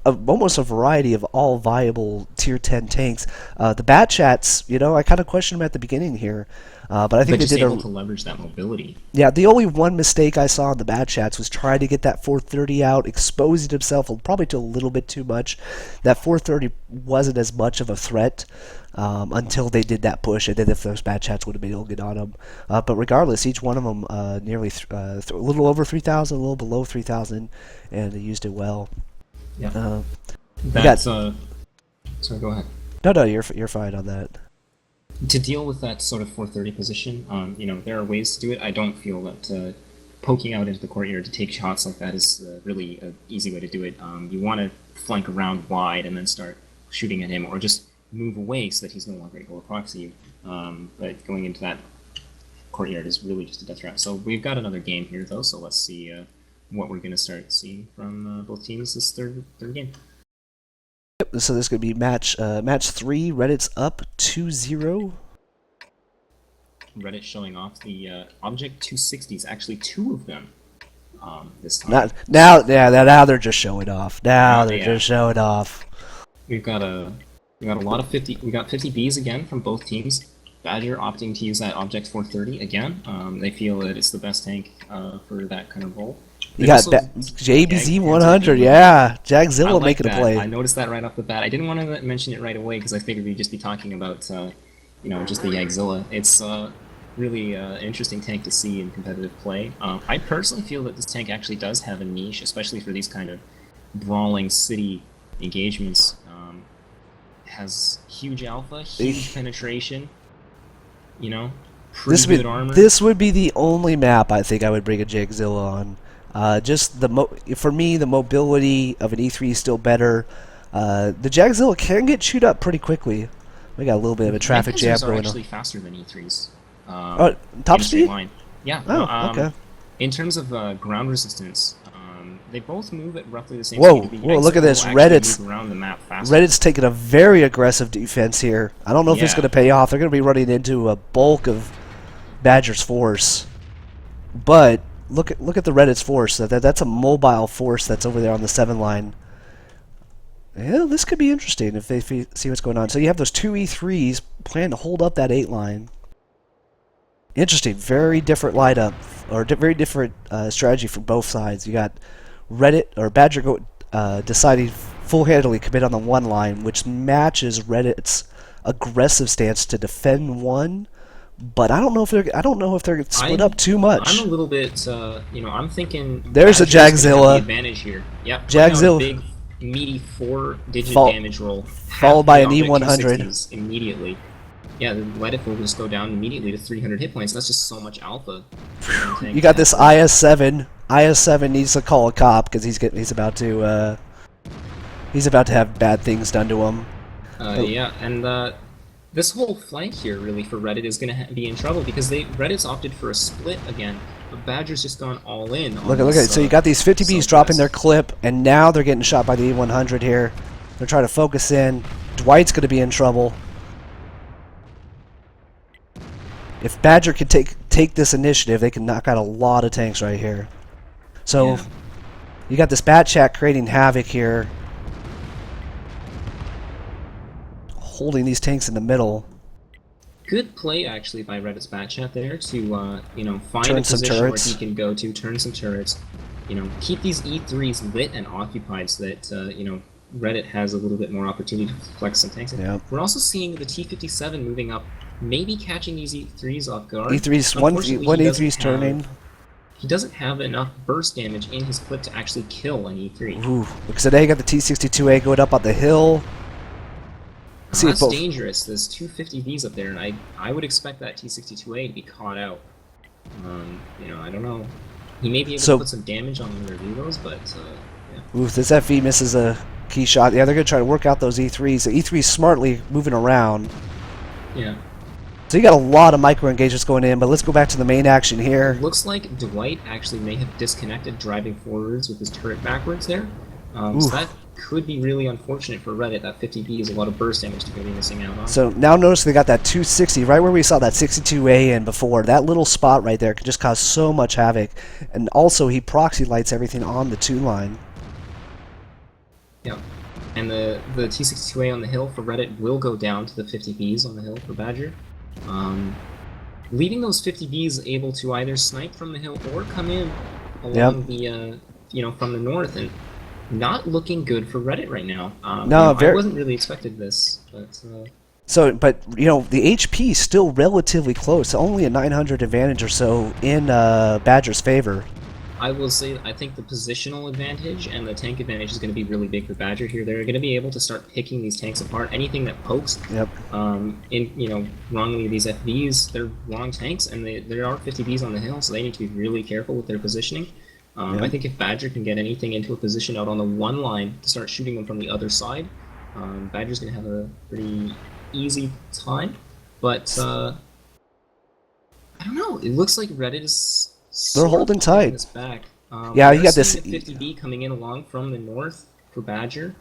Speaker 2: almost a variety of all viable tier 10 tanks. The Bat Chats, I kind of questioned them at the beginning here. But I think they did
Speaker 1: able to leverage that mobility.
Speaker 2: Yeah, the only one mistake I saw in the Bat Chats was trying to get that 430 out, exposing himself probably to a little bit too much. That 430 wasn't as much of a threat until they did that push, and then if those Bat Chats would have been able to get on them. But regardless, each one of them nearly a little over 3,000, a little below 3,000, and they used it well.
Speaker 1: Yeah. Sorry, go ahead.
Speaker 2: No, you're fine on that.
Speaker 1: To deal with that sort of 430 position, there are ways to do it. I don't feel that poking out into the courtyard to take shots like that is really an easy way to do it. You want to flank around wide and then start shooting at him, or just move away so that he's no longer able to proxy you. But going into that courtyard is really just a death trap. So we've got another game here, though, so let's see what we're going to start seeing from both teams this third game.
Speaker 2: So this is going to be match 3. Reddit's up 2-0.
Speaker 1: Reddit showing off the Object 260s, actually 2 of them this time.
Speaker 2: Now they're just showing off. Just showing off.
Speaker 1: We got a lot of 50. We got 50Bs again from both teams. BADGR opting to use that Object 430 again. They feel that it's the best tank for that kind of role.
Speaker 2: You got JBZ 100, yeah. Jagzilla making a play.
Speaker 1: I noticed that right off the bat. I didn't want to mention it right away because I figured we'd just be talking about, just the Jagzilla. It's really interesting tank to see in competitive play. I personally feel that this tank actually does have a niche, especially for these kind of brawling city engagements. Has huge alpha, huge penetration. You know, pretty good armor.
Speaker 2: This would be the only map I think I would bring a Jagzilla on. Just for me, the mobility of an E3 is still better. The Jagzilla can get chewed up pretty quickly. We got a little bit of a traffic jam going on.
Speaker 1: Are actually faster than E3s.
Speaker 2: Top speed?
Speaker 1: Line. Yeah.
Speaker 2: Oh, okay.
Speaker 1: In terms of ground resistance, they both move at roughly the same
Speaker 2: whoa,
Speaker 1: speed.
Speaker 2: Whoa! Look at this. Reddit's taking a very aggressive defense here. I don't know if it's going to pay off. They're going to be running into a bulk of BADGR's force. But look at the Reddit's force. That's a mobile force that's over there on the 7 line. Yeah, this could be interesting if they see what's going on. So you have those 2 E3s planning to hold up that 8 line. Interesting. Very different lineup, or very different strategy for both sides. You got Reddit or BADGR deciding full-handedly commit on the 1 line, which matches Reddit's aggressive stance to defend 1. But I don't know if they're split up too much.
Speaker 1: I'm a little bit, I'm thinking.
Speaker 2: There's a Jagzilla.
Speaker 1: The advantage here. Yep.
Speaker 2: Jagzilla.
Speaker 1: Big, meaty 4-digit damage roll,
Speaker 2: followed by an E100
Speaker 1: immediately. Yeah, let it will just go down immediately to 300 hit points. That's just so much alpha.
Speaker 2: You got this IS-7. IS-7 needs to call a cop because he's about to have bad things done to him.
Speaker 1: Yeah, and this whole flank here, really, for Reddit is going to be in trouble because Reddit's opted for a split again, but BADGR's just gone all in.
Speaker 2: Look at it. So you got these 50Bs dropping their clip, and now they're getting shot by the E100 here. They're trying to focus in. Dwight's going to be in trouble. If BADGR can take this initiative, they can knock out a lot of tanks right here. So you got this Bat Chat creating havoc here, holding these tanks in the middle.
Speaker 1: Good play actually by Reddit's Bat Chat there to find a position where he can go to, turn some turrets, keep these E3s lit and occupied so that Reddit has a little bit more opportunity to flex some tanks.
Speaker 2: Yep.
Speaker 1: We're also seeing the T-57 moving up, maybe catching these E3s off guard.
Speaker 2: One E3's turning.
Speaker 1: He doesn't have enough burst damage in his clip to actually kill an E3.
Speaker 2: Ooh, because today you got the T-62A going up on the hill.
Speaker 1: That's dangerous. There's 2 50Vs up there, and I would expect that T-62A to be caught out. I don't know. He may be able to put some damage on one of their Vivos, but yeah.
Speaker 2: Ooh, this FV misses a key shot. Yeah, they're going to try to work out those E3s. The E3's smartly moving around.
Speaker 1: Yeah.
Speaker 2: So you got a lot of micro engagements going in, but let's go back to the main action here.
Speaker 1: It looks like Dwight actually may have disconnected driving forwards with his turret backwards there. So that could be really unfortunate for Reddit. That 50B is a lot of burst damage to be missing out on.
Speaker 2: So now notice they got that 260 right where we saw that 62A in before. That little spot right there could just cause so much havoc. And also he proxy lights everything on the 2 line.
Speaker 1: Yeah. And the T-62A on the hill for Reddit will go down to the 50Bs on the hill for BADGR. Leaving those 50Bs able to either snipe from the hill or come in along the, from the north, and not looking good for Reddit right now. I wasn't really expecting this, but...
Speaker 2: But the HP is still relatively close. Only a 900 advantage or so in BADGR's favor.
Speaker 1: I will say I think the positional advantage and the tank advantage is going to be really big for BADGR here. They're going to be able to start picking these tanks apart. Anything that pokes, wrongly these FVs, they're wrong tanks, and there are 50Bs on the hill, so they need to be really careful with their positioning. I think if BADGR can get anything into a position out on the 1 line to start shooting them from the other side, BADGR's going to have a pretty easy time. But I don't know. It looks like Reddit is...
Speaker 2: They're holding tight.
Speaker 1: This back.
Speaker 2: Yeah, you got this
Speaker 1: 50B coming in along from the north for BADGR.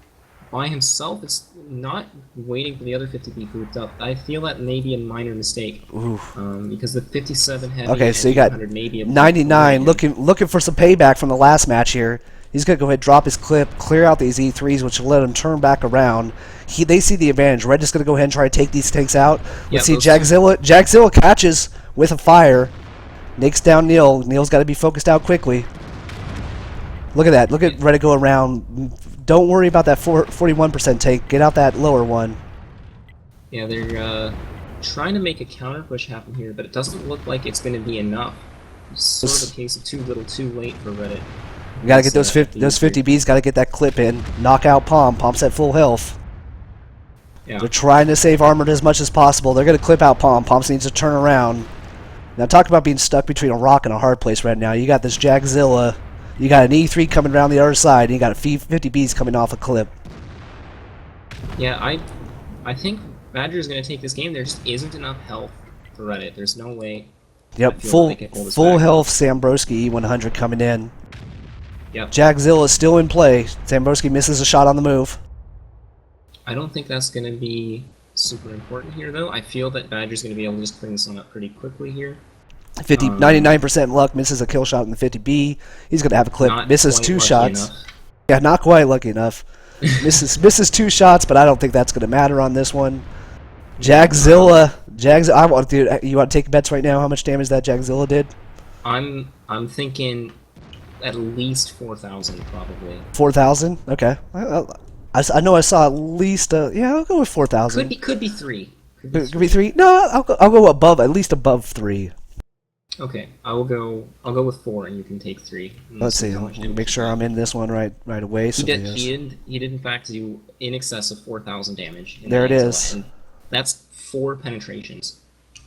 Speaker 1: By himself, it's not waiting for the other 50B grouped up. I feel that may be a minor mistake. Because the 57 heavy.
Speaker 2: Okay, so you got 99 looking for some payback from the last match here. He's gonna go ahead, drop his clip, clear out these E3s, which will let him turn back around. They see the advantage. Red is gonna go ahead and try to take these tanks out. Let's see, Jagzilla. Jagzilla catches with a fire. Nakes down Neil. Neil's got to be focused out quickly. Look at that. Look at Reddit go around. Don't worry about that 41% take. Get out that lower one.
Speaker 1: Yeah, they're trying to make a counter push happen here, but it doesn't look like it's going to be enough. It's sort of a case of too little, too late for Reddit.
Speaker 2: You gotta get those 50 Bs. Gotta get that clip in. Knock out Palm. Palm's at full health.
Speaker 1: Yeah.
Speaker 2: They're trying to save Armored as much as possible. They're gonna clip out Palm. Palm needs to turn around. Now talk about being stuck between a rock and a hard place right now. You got this Jagzilla. You got an E3 coming around the other side. And you got a 50 Bs coming off a clip.
Speaker 1: Yeah, I think BADGR is going to take this game. There just isn't enough health for Reddit. There's no way.
Speaker 2: Yep, full health Sambroski E100 coming in.
Speaker 1: Yep.
Speaker 2: Jagzilla is still in play. Sambroski misses a shot on the move.
Speaker 1: I don't think that's going to be super important here, though. I feel that BADGR's going to be able to just clean this one up pretty quickly here.
Speaker 2: 99% luck, misses a kill shot in the 50B. He's going to have a clip. Misses 2 shots.
Speaker 1: Enough.
Speaker 2: Yeah, not quite lucky enough. misses 2 shots, but I don't think that's going to matter on this one. Jagzilla. You want to take bets right now? How much damage that Jagzilla did?
Speaker 1: I'm thinking at least 4,000 probably.
Speaker 2: 4,000? Okay. I know I saw at least. Yeah, I'll go with 4,000.
Speaker 1: Could be 3.
Speaker 2: Could be 3. No, I'll go above, at least above 3.
Speaker 1: Okay, I'll go with 4, and you can take 3.
Speaker 2: Let's see. I'll make sure I'm in this one right away. So
Speaker 1: he did in fact do in excess of 4,000 damage.
Speaker 2: There it is.
Speaker 1: And that's 4 penetrations,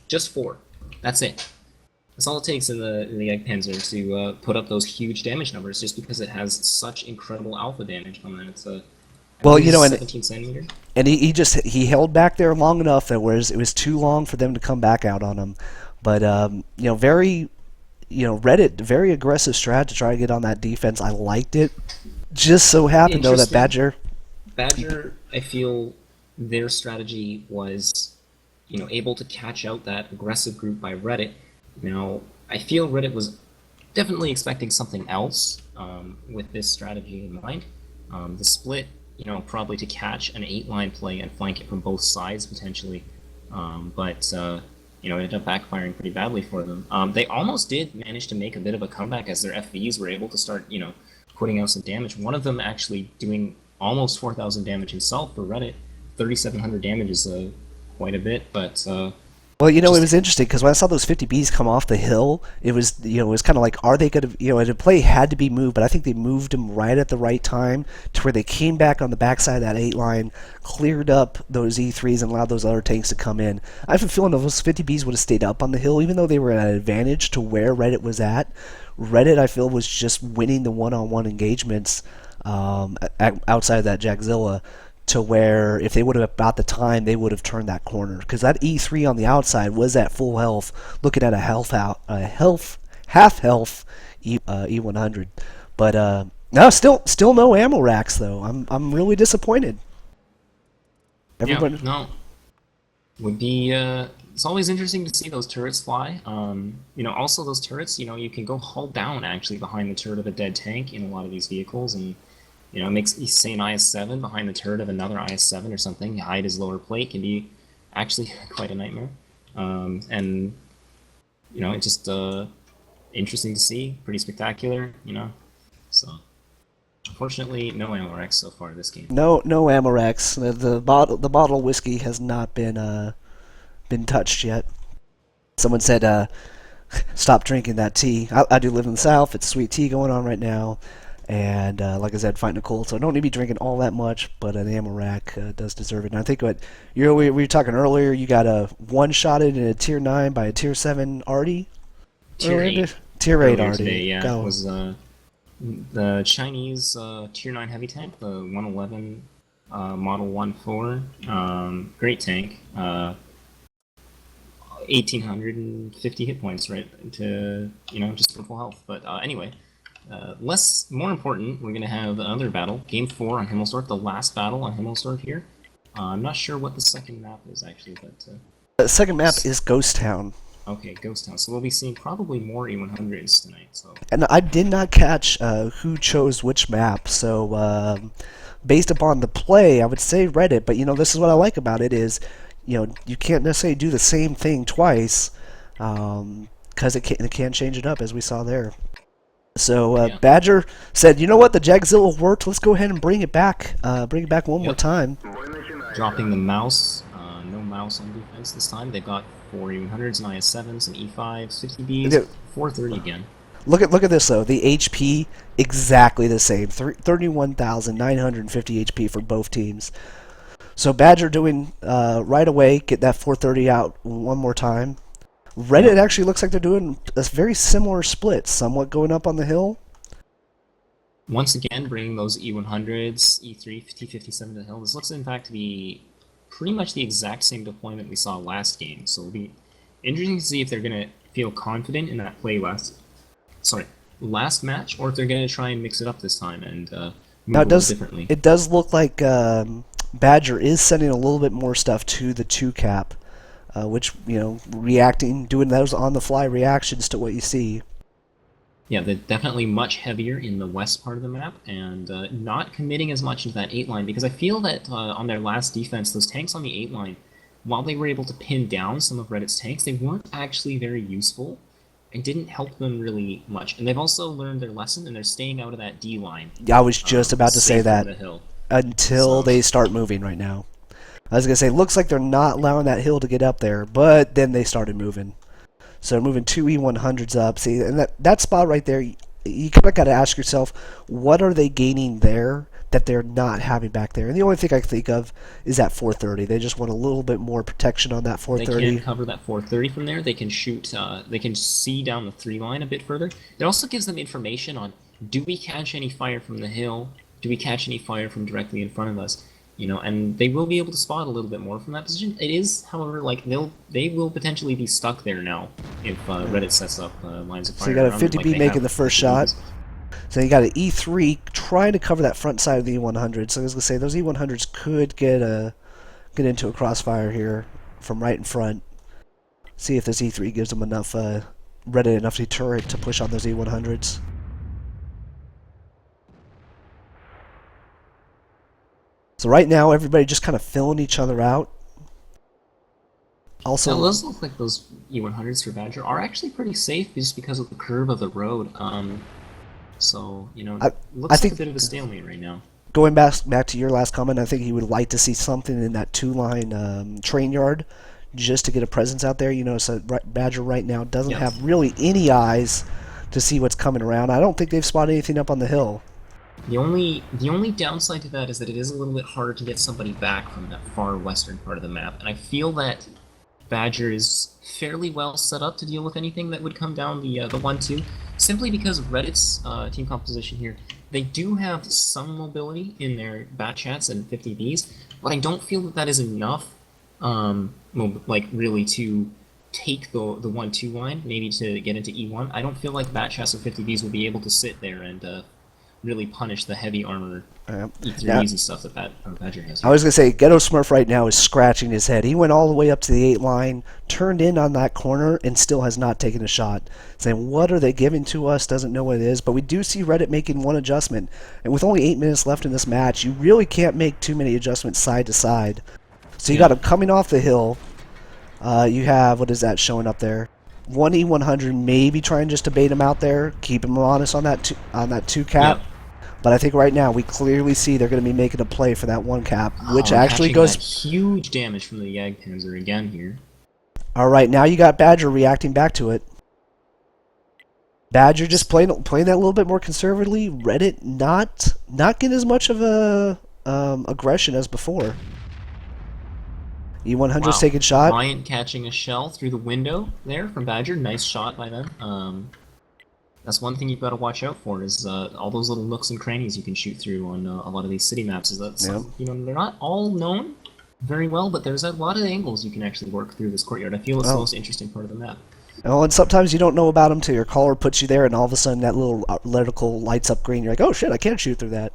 Speaker 1: just 4. That's it. That's all it takes in the Egg Panzer to put up those huge damage numbers, just because it has such incredible alpha damage on that. It's
Speaker 2: well, you know,
Speaker 1: 17 centimeter.
Speaker 2: And he held back there long enough that whereas it was too long for them to come back out on him. But Reddit, very aggressive strat to try to get on that defense. I liked it. Just so happened though that BADGR,
Speaker 1: I feel their strategy was, able to catch out that aggressive group by Reddit. Now, I feel Reddit was definitely expecting something else with this strategy in mind. The split, probably to catch an 8-line play and flank it from both sides potentially, but it ended up backfiring pretty badly for them. They almost did manage to make a bit of a comeback as their FVs were able to start, putting out some damage. One of them actually doing almost 4,000 damage himself for Reddit. 3,700 damage is quite a bit, but
Speaker 2: well, it was interesting because when I saw those 50 Bs come off the hill, it was kind of like, are they going to, the play had to be moved, but I think they moved them right at the right time to where they came back on the backside of that 8 line, cleared up those E3s and allowed those other tanks to come in. I have a feeling if those 50 Bs would have stayed up on the hill, even though they were at an advantage to where Reddit was at, Reddit, I feel, was just winning the one-on-one engagements outside of that Jagzilla, to where if they would have about the time, they would have turned that corner. Because that E3 on the outside was at full health, looking at a half health E100. But no, still no ammo racks though. I'm really disappointed.
Speaker 1: Everybody, no, would be. It's always interesting to see those turrets fly. Also those turrets. You can go hull down actually behind the turret of a dead tank in a lot of these vehicles, and it makes, say, an IS-7 behind the turret of another IS-7 or something. Hide his lower plate can be actually quite a nightmare. It's just interesting to see, pretty spectacular, So, unfortunately, no ammo racks so far this game.
Speaker 2: No ammo racks. The bottle of whiskey has not been touched yet. Someone said, stop drinking that tea. I do live in the South. It's sweet tea going on right now. And like I said, fighting a cold, so I don't need to be drinking all that much, but an ammo rack does deserve it. And I think we were talking earlier, you got a one-shotted in a Tier 9 by a Tier 7 Artie?
Speaker 1: Tier 8.
Speaker 2: Tier 8 Artie.
Speaker 1: Today, yeah. It was the Chinese Tier 9 heavy tank, the 111 Model 1-4. Great tank. 1,850 hit points, right, to, just for full health. But anyway... more important, we're going to have another battle, Game 4 on Himmelsdorf, the last battle on Himmelsdorf here. I'm not sure what the second map is, actually, but...
Speaker 2: the second map is Ghost Town.
Speaker 1: Okay, Ghost Town. So we'll be seeing probably more E100s tonight, so...
Speaker 2: And I did not catch who chose which map, so based upon the play, I would say Reddit, but, this is what I like about it is, you can't necessarily do the same thing twice, because it can change it up, as we saw there. So BADGR said, "You know what? The Jagzilla worked. Let's go ahead and bring it back. Bring it back one more time."
Speaker 1: Dropping the mouse. No mouse on defense this time. They've got 4 E100s, and IS-7s, some E5s, 50Bs,
Speaker 2: Yeah.
Speaker 1: 430 again.
Speaker 2: Look at this though. The HP exactly the same. 31,950 HP for both teams. So BADGR doing right away, get that 430 out one more time. Reddit actually looks like they're doing a very similar split, somewhat going up on the hill.
Speaker 1: Once again, bringing those E100s, E3, T57 to the hill. This looks in fact to be pretty much the exact same deployment we saw last game. So it'll be interesting to see if they're going to feel confident in that play last match, or if they're going to try and mix it up this time and move
Speaker 2: Now
Speaker 1: a little differently.
Speaker 2: it does look like BADGR is sending a little bit more stuff to the 2-cap, which, you know, doing those on-the-fly reactions to what you see.
Speaker 1: Yeah, they're definitely much heavier in the west part of the map, and not committing as much into that 8 line, because I feel that on their last defense, those tanks on the 8 line, while they were able to pin down some of Reddit's tanks, they weren't actually very useful, and didn't help them really much. And they've also learned their lesson, and they're staying out of that D line.
Speaker 2: I was just about to say that.
Speaker 1: The hill.
Speaker 2: Until they start moving right now. I was going to say, looks like they're not allowing that hill to get up there, but then they started moving. So they're moving 2 E100s up. See, and that spot right there, you kind of got to ask yourself, what are they gaining there that they're not having back there? And the only thing I can think of is that 430. They just want a little bit more protection on that 430.
Speaker 1: They can cover that 430 from there. They can shoot, they can see down the 3 line a bit further. It also gives them information on, do we catch any fire from the hill? Do we catch any fire from directly in front of us? You know, and they will be able to spot a little bit more from that position. It is, however, like they will potentially be stuck there now if Reddit sets up lines of fire.
Speaker 2: So you got a
Speaker 1: around them
Speaker 2: 50B
Speaker 1: like
Speaker 2: making the first shot. So you got an E3 trying to cover that front side of the E100. So I was gonna say those E100s could get into a crossfire here from right in front. See if this E3 gives them enough Reddit enough deterrent to push on those E100s. So right now, everybody just kind of filling each other out. Also,
Speaker 1: now, those look like those E100s for BADGR are actually pretty safe just because of the curve of the road. So, you know, looks
Speaker 2: I think,
Speaker 1: like a bit of a stalemate right now.
Speaker 2: Going back to your last comment, I think you would like to see something in that 2-line train yard just to get a presence out there. You know, so BADGR right now doesn't have really any eyes to see what's coming around. I don't think they've spotted anything up on the hill.
Speaker 1: The only downside to that is that it is a little bit harder to get somebody back from that far western part of the map, and I feel that BADGR is fairly well set up to deal with anything that would come down the 1-2, simply because of Reddit's team composition here. They do have some mobility in their bat chats and 50Bs, but I don't feel that that is enough, like really to take the 1-2 line, maybe to get into E1. I don't feel like bat chats or 50Bs will be able to sit there and really punish the heavy armor E3s and stuff that BADGR has.
Speaker 2: I was going to say, Ghetto Smurf right now is scratching his head. He went all the way up to the 8 line, turned in on that corner, and still has not taken a shot. Saying, what are they giving to us? Doesn't know what it is. But we do see Reddit making one adjustment. And with only 8 minutes left in this match, you really can't make too many adjustments side to side. So you got him coming off the hill. You have, what is that showing up there? 1 E100, maybe trying just to bait him out there, keep him honest on that 2-cap. Yep. But I think right now we clearly see they're going to be making a play for that 1-cap, which actually goes...
Speaker 1: That huge damage from the Jagdpanzer again here.
Speaker 2: All right, now you got BADGR reacting back to it. BADGR just playing that a little bit more conservatively. Reddit not getting as much of a aggression as before. E100's taking shot.
Speaker 1: Bryant catching a shell through the window there from BADGR. Nice shot by them. That's one thing you've got to watch out for is all those little nooks and crannies you can shoot through on a lot of these city maps. Is that you know, they're not all known very well, but there's a lot of angles you can actually work through this courtyard. I feel it's the most interesting part of the map.
Speaker 2: Oh, and sometimes you don't know about them till your caller puts you there, and all of a sudden that little reticle lights up green. You're like, oh shit, I can't shoot through that.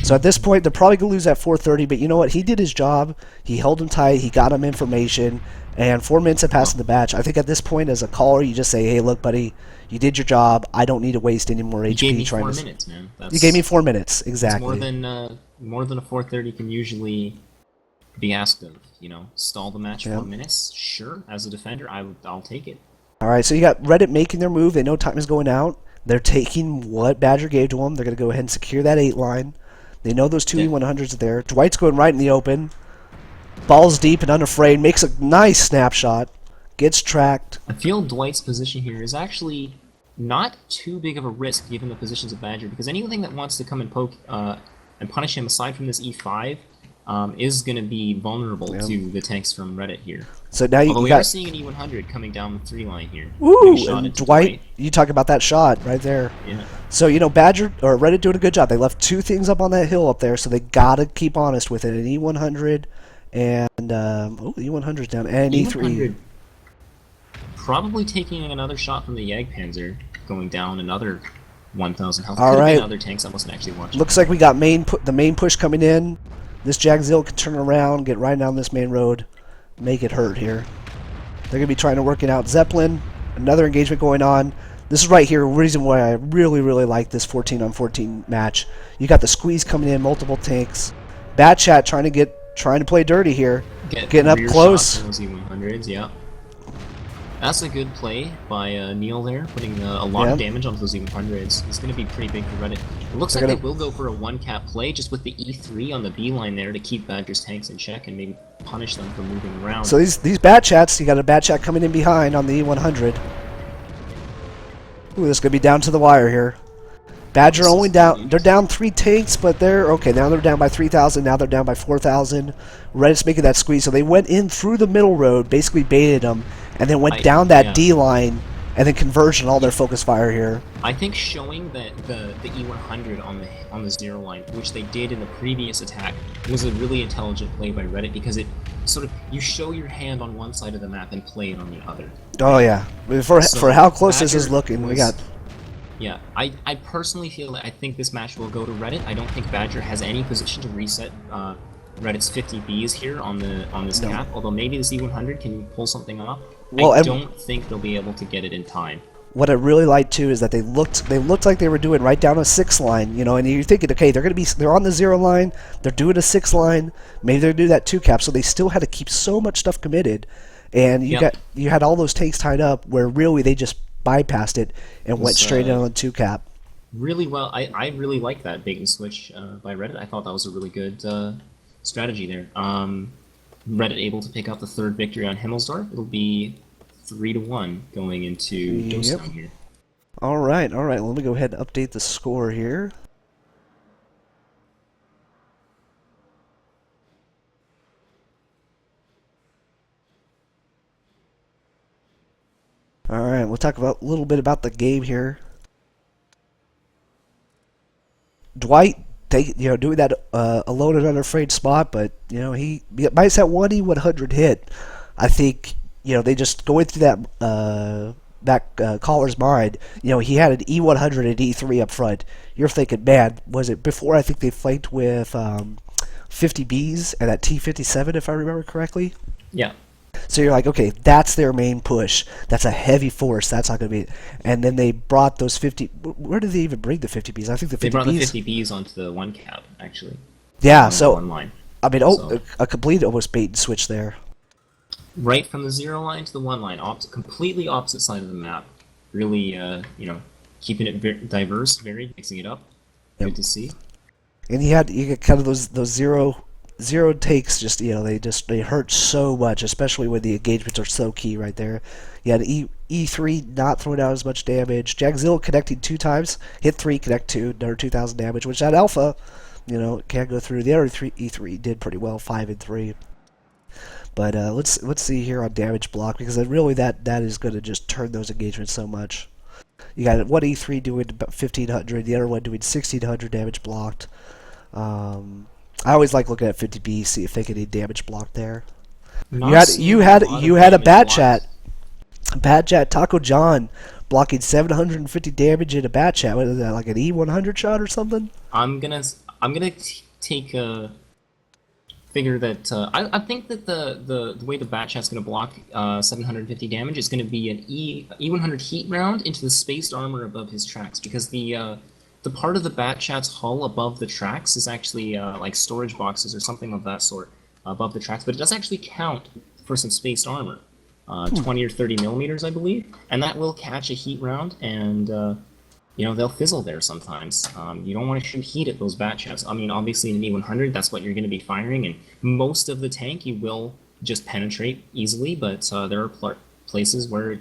Speaker 2: So at this point, they're probably going to lose that 430, but you know what? He did his job. He held him tight. He got him information, and 4 minutes have passed in the batch. I think at this point, as a caller, you just say, hey, look, buddy, you did your job. I don't need to waste any more HP.
Speaker 1: You gave me 4 minutes, man.
Speaker 2: You gave me 4 minutes, exactly.
Speaker 1: More than a 430 can usually be asked of. You know, stall the match 4 minutes. Sure, as a defender, I'll take it. All
Speaker 2: right, so you got Reddit making their move. They know time is going out. They're taking what BADGR gave to them. They're going to go ahead and secure that 8 line. They know those 2 E100s are there. Dwight's going right in the open. Balls deep and unafraid. Makes a nice snapshot. Gets tracked.
Speaker 1: I feel Dwight's position here is actually not too big of a risk given the positions of BADGR, because anything that wants to come and poke and punish him aside from this E5 is going to be vulnerable to the tanks from Reddit here.
Speaker 2: So now you
Speaker 1: Although we
Speaker 2: got
Speaker 1: are seeing an E100 coming down the 3 line here.
Speaker 2: Woo!
Speaker 1: Nice shot
Speaker 2: And
Speaker 1: into
Speaker 2: Dwight, you talk about that shot right there.
Speaker 1: Yeah.
Speaker 2: So, you know, BADGR or Reddit doing a good job. They left 2 things up on that hill up there, so they gotta keep honest with it. An E100 and E100's down, and E3.
Speaker 1: Probably taking another shot from the Jagdpanzer, going down another 1,000 health.
Speaker 2: All
Speaker 1: Could have
Speaker 2: right.
Speaker 1: been other tanks I wasn't actually watching.
Speaker 2: Looks like we got the main push coming in. This Jagzil can turn around, get right down this main road, make it hurt here. They're gonna be trying to work it out. Zeppelin, another engagement going on. This is right here, reason why I really, really like this 14-on-14 match. You got the squeeze coming in, multiple tanks. Bad Chat trying to play dirty here, getting up
Speaker 1: rear
Speaker 2: close.
Speaker 1: shots from those E100s, yeah. That's a good play by Neil there, putting a lot of damage onto those E100s. It's going to be pretty big for Reddit. It looks like they will go for a one-cap play, just with the E3 on the B line there to keep BADGR's tanks in check and maybe punish them for moving around.
Speaker 2: So these Bad Chats, you got a Bad Chat coming in behind on the E100. Ooh, this is going to be down to the wire here. BADGR only down, they're down 3 tanks, but they're, okay, now they're down by 3,000, now they're down by 4,000. Reddit's making that squeeze, so they went in through the middle road, basically baited them, and then went down that D line, and then converged on all their focus fire here.
Speaker 1: I think showing that the E100 on the 0 line, which they did in the previous attack, was a really intelligent play by Reddit, because it sort of, you show your hand on one side of the map and play it on the other.
Speaker 2: Oh yeah, for how close this is looking, we got...
Speaker 1: Yeah, I personally feel that I think this match will go to Reddit. I don't think BADGR has any position to reset Reddit's 50 Bs here on this cap, although maybe this E100 can pull something off. Well, I don't think they'll be able to get it in time.
Speaker 2: What I really like too is that they looked like they were doing right down a 6 line, you know, and you're thinking, okay, they're on the 0 line, they're doing a 6 line, maybe they'll do that 2 cap, so they still had to keep so much stuff committed, and you had all those tanks tied up where really they just bypassed it and went straight in on the 2 cap.
Speaker 1: Really well, I really like that bait and switch by Reddit. I thought that was a really good strategy there. Reddit able to pick up the 3rd victory on Himmelsdorf. It'll be 3-1 going into Dostan here.
Speaker 2: All right. Let me go ahead and update the score here. All right, we'll talk about a little bit about the game here. Dwight, doing that alone and unafraid spot, but he might set 1 E100 hit. I think they just going through that caller's mind. He had an E100 and E3 up front. You're thinking, man, was it before? I think they flanked with 50 Bs and that T57, if I remember correctly.
Speaker 1: Yeah.
Speaker 2: So you're like, okay, that's their main push. That's a heavy force. That's not going to be... And then they brought those 50... Where did they even bring the 50 Bs? I think the 50 Bs...
Speaker 1: They brought the 50 Bs onto the 1 cap, actually.
Speaker 2: Yeah, so...
Speaker 1: One line.
Speaker 2: I mean, a complete almost bait and switch there.
Speaker 1: Right from the 0 line to the 1 line. Completely opposite side of the map. Really, keeping it diverse, varied, mixing it up. Good to see.
Speaker 2: And you get kind of those zero takes, just they hurt so much, especially when the engagements are so key right there. You had E3 not throwing out as much damage. Jagzil connecting 2 times, hit 3, connect 2, another 2,000 damage, which that alpha, can't go through. The other E3 did pretty well, 5 and 3. But let's see here on damage block, because really that is going to just turn those engagements so much. You got one E3 doing about 1,500, the other one doing 1,600 damage blocked. I always like looking at 50B, see if they get any damage blocked there. You had a Bad Chat Taco John blocking 750 damage in a Bad Chat. What is that, like an E100 shot or something?
Speaker 1: I'm gonna take a figure that I think that the way the Bat Chat's gonna block 750 damage is gonna be an E100 heat round into the spaced armor above his tracks, because the part of the Bat Chat's hull above the tracks is actually like storage boxes or something of that sort above the tracks, but it does actually count for some spaced armor, 20 or 30 millimeters, I believe, and that will catch a heat round and they'll fizzle there sometimes. You don't want to shoot heat at those bat chefs. I mean, obviously in an E100, that's what you're going to be firing, and most of the tank you will just penetrate easily, but there are places where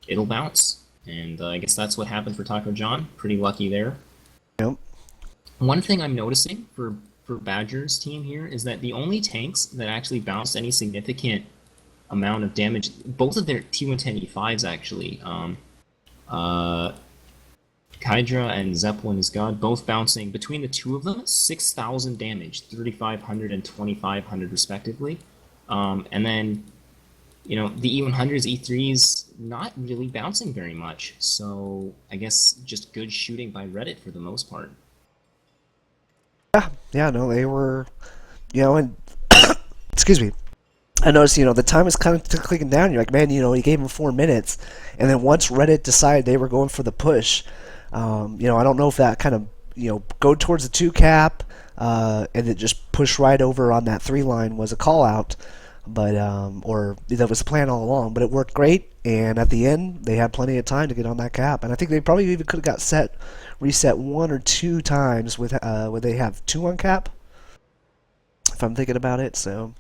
Speaker 1: it'll bounce. And I guess that's what happened for Taco John. Pretty lucky there.
Speaker 2: Yep.
Speaker 1: One thing I'm noticing for BADGR's team here is that the only tanks that actually bounced any significant amount of damage, both of their T110E5s actually, Kydra and Zeppelin is God, both bouncing between the two of them 6,000 damage, 3,500 and 2,500 respectively. And then, the E100s, E3s, not really bouncing very much. So I guess just good shooting by Reddit for the most part.
Speaker 2: Yeah, no, they were, and excuse me. I noticed, the time was kind of clicking down. You're like, man, he gave him 4 minutes, and then once Reddit decided they were going for the push, I don't know if that kind of, go towards the 2 cap, and then just push right over on that 3 line was a call out, but or that was the plan all along. But it worked great, and at the end they had plenty of time to get on that cap, and I think they probably even could have got reset 1 or 2 times with would they have 2 on cap, if I'm thinking about it. So.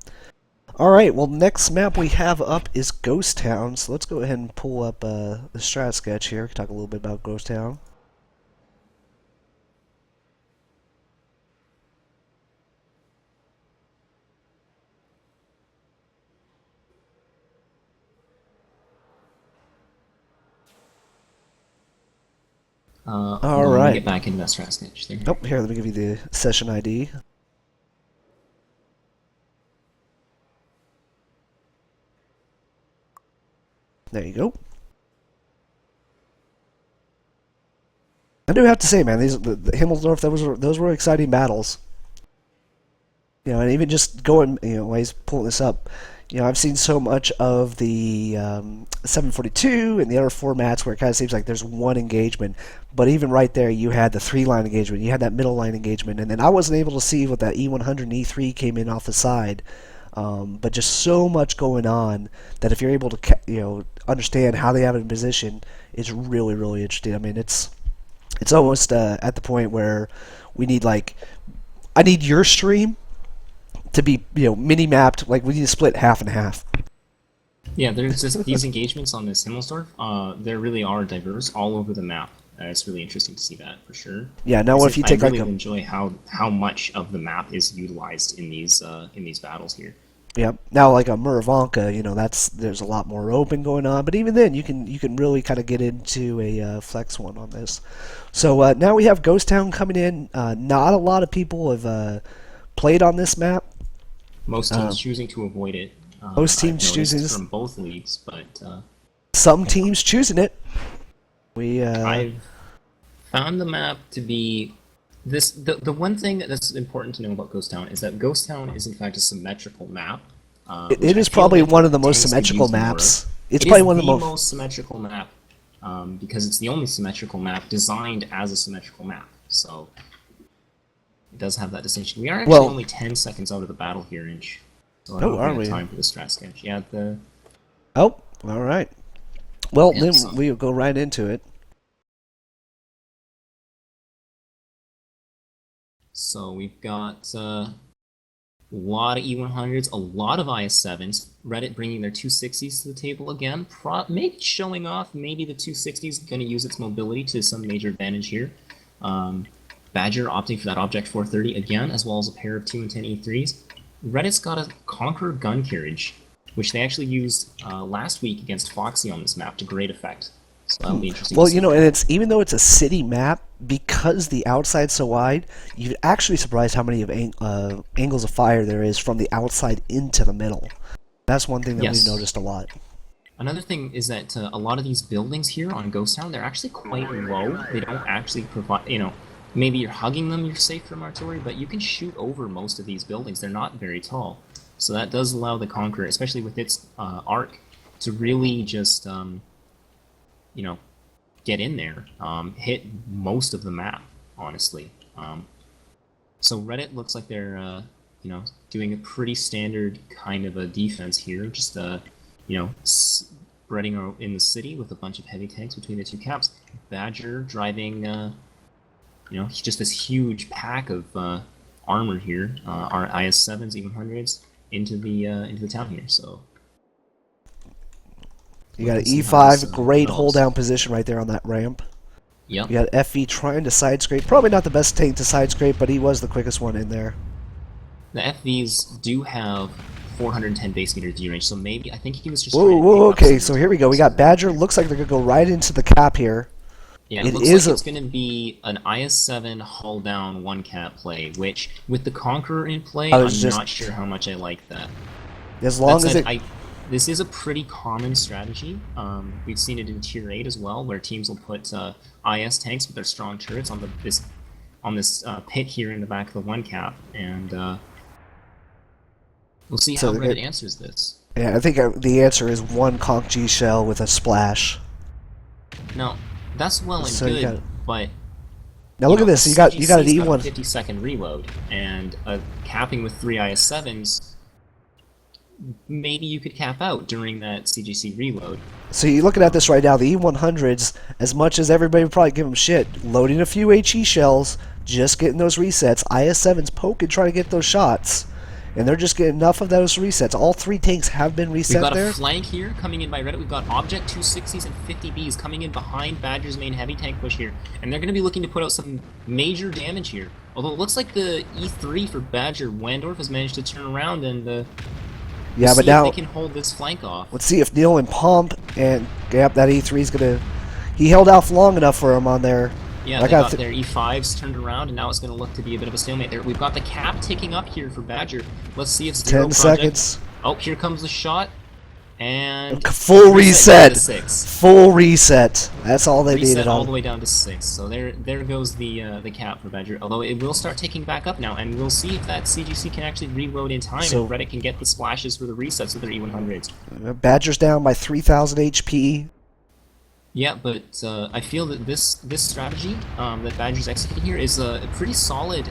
Speaker 2: Alright, well, next map we have up is Ghost Town, so let's go ahead and pull up the strat sketch here. Talk a little bit about Ghost Town.
Speaker 1: Let me
Speaker 2: Alright.
Speaker 1: get back into that strat sketch there.
Speaker 2: Oh, here, let me give you the session ID. There you go. I do have to say, man, the Himmelsdorf, those were exciting battles. And even just going, while he's pulling this up, I've seen so much of the 742 and the other formats where it kind of seems like there's one engagement, but even right there, you had the 3-line engagement, you had that middle line engagement, and then I wasn't able to see what that E100 and E3 came in off the side. But just so much going on that if you're able to, understand how they have it in position, it's really, really interesting. I mean, it's almost at the point where we need I need your stream to be mini mapped. Like we need to split half and half.
Speaker 1: Yeah, there's just these engagements on this Himmelsdorf. There really are diverse all over the map. It's really interesting to see that for sure.
Speaker 2: Yeah. Now, if you take
Speaker 1: I really enjoy how much of the map is utilized in these battles here.
Speaker 2: Yeah. Now, like a Muravanka, there's a lot more open going on, but even then, you can really kind of get into a flex one on this. So now we have Ghost Town coming in. Not a lot of people have played on this map.
Speaker 1: Most teams choosing to avoid it.
Speaker 2: Most teams choosing
Speaker 1: from both leagues, but
Speaker 2: some teams choosing it.
Speaker 1: I've found the map to be the one thing that's important to know about Ghost Town is that Ghost Town is in fact a symmetrical map.
Speaker 2: It is probably one of the most symmetrical maps. It's probably one of the
Speaker 1: most symmetrical map because it's the only symmetrical map designed as a symmetrical map. So it does have that distinction. We are actually only 10 seconds out of the battle here, Inch. So I don't have time for the strat sketch. Yeah,
Speaker 2: Oh, all right. Well, then we'll go right into it.
Speaker 1: So we've got a lot of E100s, a lot of IS7s. Reddit bringing their 260s to the table again. Maybe showing off. Maybe the 260 is going to use its mobility to some major advantage here. BADGR opting for that Object 430 again, as well as a pair of 2 and 10 E3s. Reddit's got a Conqueror gun carriage, which they actually used last week against Foxy on this map to great effect. So that'll be interesting.
Speaker 2: Well, and it's even though it's a city map, because the outside's so wide, you're actually surprised how many of angles of fire there is from the outside into the middle. That's one thing that we've noticed a lot.
Speaker 1: Another thing is that a lot of these buildings here on Ghost Town, they're actually quite low. They don't actually provide, maybe you're hugging them, you're safe from artillery, but you can shoot over most of these buildings. They're not very tall. So that does allow the Conqueror, especially with its arc, to really just, get in there, hit most of the map, honestly. So Reddit looks like they're, doing a pretty standard kind of a defense here. Just, spreading in the city with a bunch of heavy tanks between the two caps. BADGR driving, just this huge pack of armor here, our IS-7s, E-100s, into the town here. So
Speaker 2: you got an E5, great hold down position right there on that ramp.
Speaker 1: Yep.
Speaker 2: You got FE trying to side scrape. Probably not the best tank to side scrape, but he was the quickest one in there.
Speaker 1: The FVs do have 410 base meter D range, so maybe I think he was just.
Speaker 2: Whoa, okay, so here we go. We got BADGR. Looks like they're gonna go right into the cap here.
Speaker 1: Yeah, it looks like it's gonna be an IS-7 hull down one cap play, which with the Conqueror in play, I'm not sure how much I like that.
Speaker 2: As long as
Speaker 1: this is a pretty common strategy. We've seen it in Tier 8 as well, where teams will put IS tanks with their strong turrets on this pit here in the back of the one cap, and we'll see how Reddit answers this.
Speaker 2: Yeah, I think the answer is one Conch G shell with a splash.
Speaker 1: Now, that's well and good, but
Speaker 2: now look at this. You got an E1
Speaker 1: got a 50-second reload, and capping with 3 IS-7s. Maybe you could cap out during that CGC reload.
Speaker 2: So you're looking at this right now, the E100s, as much as everybody would probably give them shit, loading a few HE shells, just getting those resets, IS-7s poking, trying to get those shots, and they're just getting enough of those resets. All 3 tanks have been reset there.
Speaker 1: We've got a flank here coming in by Reddit. We've got Object 260s and 50Bs coming in behind BADGR's main heavy tank push here, and they're going to be looking to put out some major damage here. Although it looks like the E3 for BADGR, Wandorf, has managed to turn around and
Speaker 2: yeah, but now
Speaker 1: they can hold this flank off.
Speaker 2: Let's see if Neil and Pomp and that E3 is gonna. He held out long enough for him on there.
Speaker 1: Yeah, they got their E5s turned around, and now it's going to look to be a bit of a stalemate there. We've got the cap ticking up here for BADGR. Let's see if
Speaker 2: 10 seconds.
Speaker 1: Oh, here comes the shot. And
Speaker 2: full reset. Full reset. That's all they needed.
Speaker 1: Reset all the way down to 6. So there goes the cap for BADGR. Although it will start ticking back up now, and we'll see if that CGC can actually reload in time, and Reddit can get the splashes for the resets with their E100s.
Speaker 2: BADGR's down by 3,000 HP.
Speaker 1: Yeah, but I feel that this strategy that BADGR's executing here is pretty solid.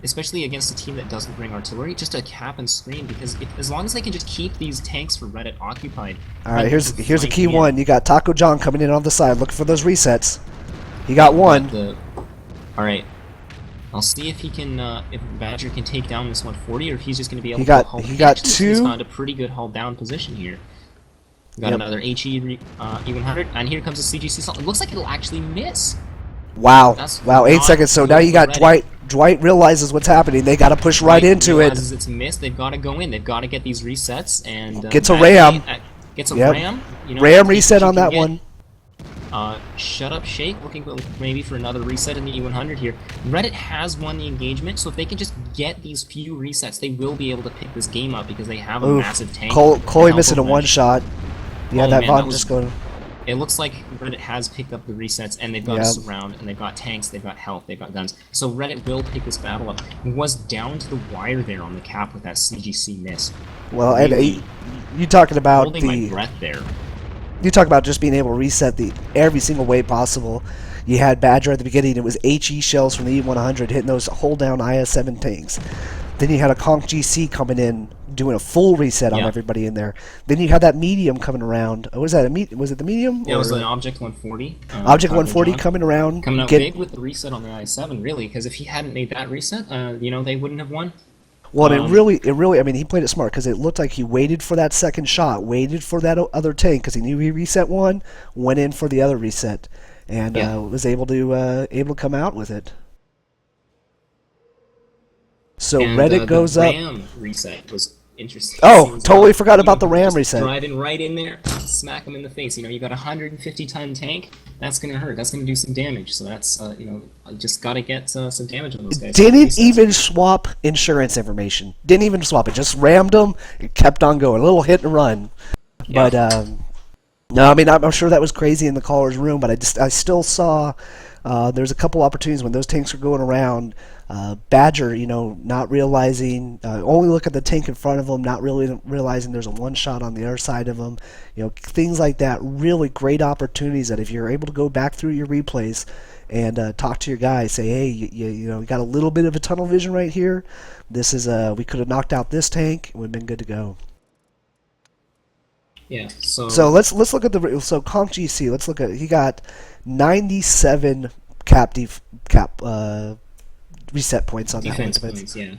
Speaker 1: Especially against a team that doesn't bring artillery, just a cap and screen, because as long as they can just keep these tanks for Reddit occupied.
Speaker 2: Alright, here's a key one. You got Taco John coming in on the side, looking for those resets. He got one.
Speaker 1: Alright. I'll see if he can, if BADGR can take down this 140, or if he's just going to be able to hold. He got 2. He's found a pretty good hold down position here. Got another HE E100, and here comes a CGC assault. It looks like it'll actually miss.
Speaker 2: Wow. Wow, 8 seconds. So now you got Dwight. Dwight realizes what's happening. They got to push right into it.
Speaker 1: It's missed. They've got to go in. They've got to get these resets and
Speaker 2: gets a ram.
Speaker 1: Gets a ram.
Speaker 2: Ram reset on that one.
Speaker 1: Shut up, Shake. Looking maybe for another reset in the E100 here. Reddit has won the engagement, so if they can just get these few resets, they will be able to pick this game up because they have a massive tank.
Speaker 2: Chloe missing a one shot. Yeah, that Vaughn just going.
Speaker 1: It looks like Reddit has picked up the resets, and they've got a surround, and they've got tanks, they've got health, they've got guns. So Reddit will pick this battle up. It was down to the wire there on the cap with that CGC miss.
Speaker 2: Well, and you talking about
Speaker 1: holding my breath there.
Speaker 2: You talk about just being able to reset every single way possible. You had BADGR at the beginning. It was HE shells from the E100 hitting those hold down IS-7 tanks. Then you had a Conch GC coming in, doing a full reset on everybody in there. Then you had that medium coming around. Was that was it the medium?
Speaker 1: Yeah, it was an Object 140.
Speaker 2: Object 140 coming around.
Speaker 1: Coming out big with the reset on the IS-7, really, because if he hadn't made that reset, they wouldn't have won.
Speaker 2: Well, it really, I mean, he played it smart because it looked like he waited for that second shot, waited for that other tank because he knew he reset one, went in for the other reset, and was able to come out with it. So Reddit goes up.
Speaker 1: The RAM reset was interesting.
Speaker 2: Oh, totally forgot about the RAM reset.
Speaker 1: Driving right in there, smack him in the face. You got a 150-ton tank. That's gonna hurt. That's gonna do some damage. So that's just gotta get some damage on those guys.
Speaker 2: Didn't even swap insurance information. Didn't even swap it. Just rammed them and kept on going. A little hit and run. Yeah. But no, I mean I'm sure that was crazy in the caller's room. But I still saw. There's a couple opportunities when those tanks were going around. BADGR, not realizing, only look at the tank in front of them, not really realizing there's a one shot on the other side of them. Things like that. Really great opportunities that if you're able to go back through your replays and talk to your guys, say, hey, you got a little bit of a tunnel vision right here. This is we could have knocked out this tank. It would have been good to go.
Speaker 1: Yeah.
Speaker 2: So
Speaker 1: So
Speaker 2: let's look at Conk GC. Let's look at he got 97 cap reset points on that one
Speaker 1: defense
Speaker 2: defense.
Speaker 1: points. Yeah.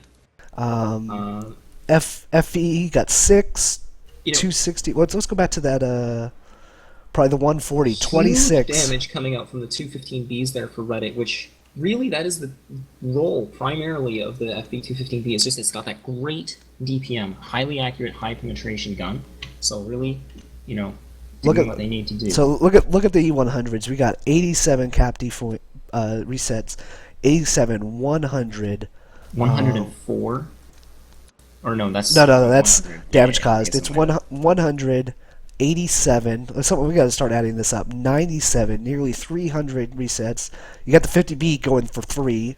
Speaker 2: Um,
Speaker 1: Uh,
Speaker 2: FE got 6,
Speaker 1: you know,
Speaker 2: 260. Let's go back to that. Probably the 140,
Speaker 1: huge
Speaker 2: 26.
Speaker 1: damage coming out from the 215Bs there for Reddit, which really that is the role primarily of the FB 215B. It's just it's got that great DPM, highly accurate, high penetration gun. So really, you know,
Speaker 2: Look
Speaker 1: doing
Speaker 2: at
Speaker 1: what they need to do.
Speaker 2: so look at the E100s. We got 87 resets, 87 100.
Speaker 1: 104, or no, that's
Speaker 2: No, that's
Speaker 1: 100. Yeah,
Speaker 2: damage
Speaker 1: yeah, yeah, I
Speaker 2: caused.
Speaker 1: guess
Speaker 2: It's
Speaker 1: I'm right.
Speaker 2: 100, 87. We got to start adding this up. 97, nearly 300 resets. You got the 50B going for 3.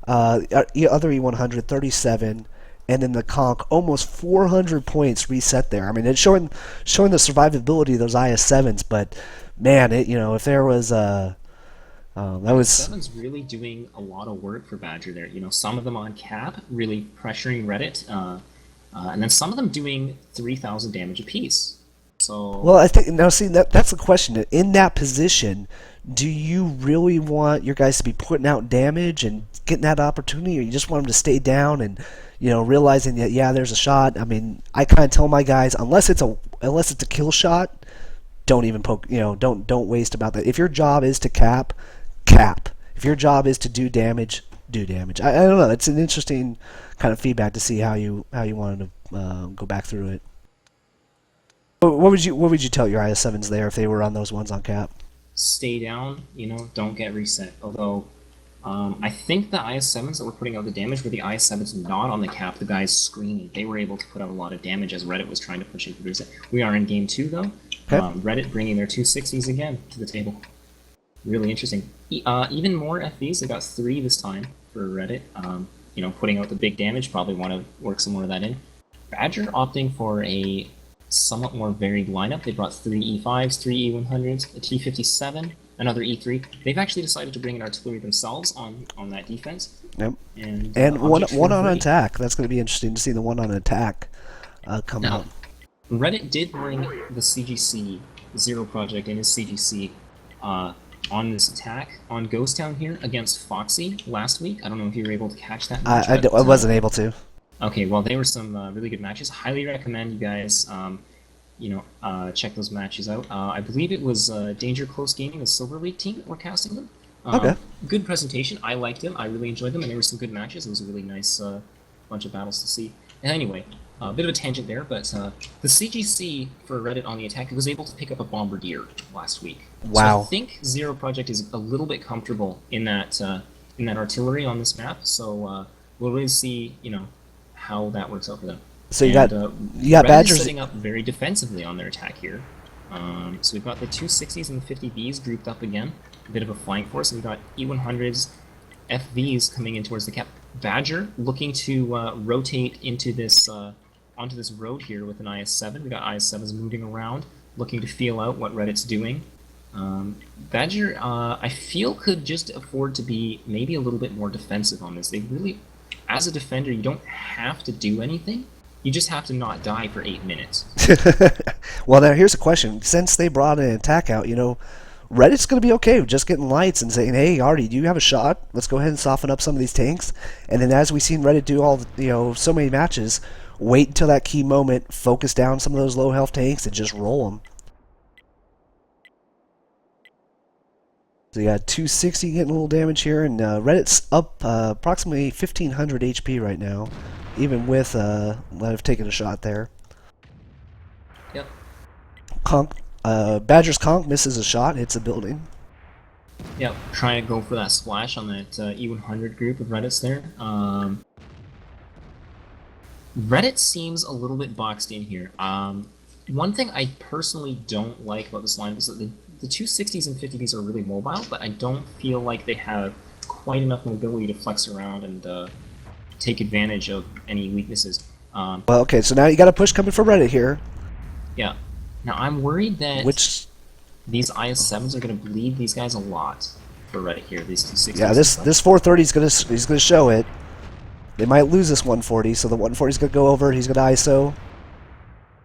Speaker 2: Other E100, 37. And then the Conk, almost 400 points reset there. I mean, it's showing the survivability of those IS-7s, but man, if there was that was
Speaker 1: Seven's really doing a lot of work for BADGR there. You know, some of them on cap, really pressuring Reddit, and then some of them doing 3,000 damage apiece. So
Speaker 2: well. I think now see that's the question. In that position, do you really want your guys to be putting out damage and getting that opportunity, or you just want them to stay down and realizing that there's a shot. I mean, I kind of tell my guys unless it's a kill shot, don't even poke. Don't waste about that. If your job is to cap, cap. If your job is to do damage, do damage. I don't know. It's an interesting kind of feedback to see how you wanted to go back through it. What would you tell your IS-7s there if they were on those ones on cap?
Speaker 1: stay down, you know, don't get reset. Although, I think the IS-7s that were putting out the damage were the IS-7s not on the cap, the guys screening. They were able to put out a lot of damage as Reddit was trying to push into the reset. We are in game 2, though.
Speaker 2: Okay.
Speaker 1: Reddit bringing their 260s again to the table. Really interesting. Even more FVs. They got 3 this time for Reddit. You know, putting out the big damage. Probably want to work some more of that in. BADGR opting for a somewhat more varied lineup. They brought 3 E5s, 3 E100s, a T57, another E3. They've actually decided to bring in artillery themselves on that defense.
Speaker 2: Yep.
Speaker 1: And
Speaker 2: one
Speaker 1: objects
Speaker 2: on
Speaker 1: were great.
Speaker 2: attack. That's going to be interesting to see the one on attack come
Speaker 1: Now,
Speaker 2: out.
Speaker 1: Reddit did bring the CGC Zero Project and his CGC on this attack on Ghost Town here against Foxy last week. I don't know if you were able to catch that match.
Speaker 2: I
Speaker 1: but,
Speaker 2: wasn't able to.
Speaker 1: Okay, well, they were some really good matches. Highly recommend you guys, check those matches out. I believe it was Danger Close Gaming, the Silver League team that were casting them.
Speaker 2: Okay.
Speaker 1: Good presentation. I liked them. I really enjoyed them, and there were some good matches. It was a really nice bunch of battles to see. And anyway, a bit of a tangent there, but the CGC for Reddit on the attack was able to pick up a Bombardier last week.
Speaker 2: Wow.
Speaker 1: So I think Zero Project is a little bit comfortable in that artillery on this map. So we'll really see, how that works out for them.
Speaker 2: So you
Speaker 1: And,
Speaker 2: got
Speaker 1: Reddit
Speaker 2: Badgers.
Speaker 1: is setting up very defensively on their attack here. So we've got the 260s and the 50Bs grouped up again, a bit of a flank force, and we've got E100s, FVs coming in towards the cap. BADGR looking to rotate into this onto this road here with an IS-7. We got IS-7s moving around, looking to feel out what Reddit's doing. BADGR, I feel, could just afford to be maybe a little bit more defensive on this. They really, as a defender, you don't have to do anything. You just have to not die for 8 minutes.
Speaker 2: Well, now here's a question. Since they brought an attack out, Reddit's going to be okay with just getting lights and saying, "Hey, Artie, do you have a shot? Let's go ahead and soften up some of these tanks." And then, as we've seen Reddit do so many matches, wait until that key moment, focus down some of those low health tanks, and just roll them. So you got 260 getting a little damage here, and Reddit's up approximately 1,500 HP right now, even with I've taken a shot there.
Speaker 1: Yep.
Speaker 2: Badger's Conk misses a shot, hits a building.
Speaker 1: Yep. Try to go for that splash on that E100 group of Reddits there. Reddit seems a little bit boxed in here. One thing I personally don't like about this lineup is that the 260s and 50Bs are really mobile, but I don't feel like they have quite enough mobility to flex around and take advantage of any weaknesses.
Speaker 2: Well, okay, so now you got a push coming from Reddit here.
Speaker 1: Yeah. Now I'm worried that
Speaker 2: Which,
Speaker 1: these IS-7s are going to bleed these guys a lot for Reddit here. These 260s.
Speaker 2: yeah, this 430 he's gonna show it. They might lose this 140, so the 140 is gonna go over. He's gonna ISO.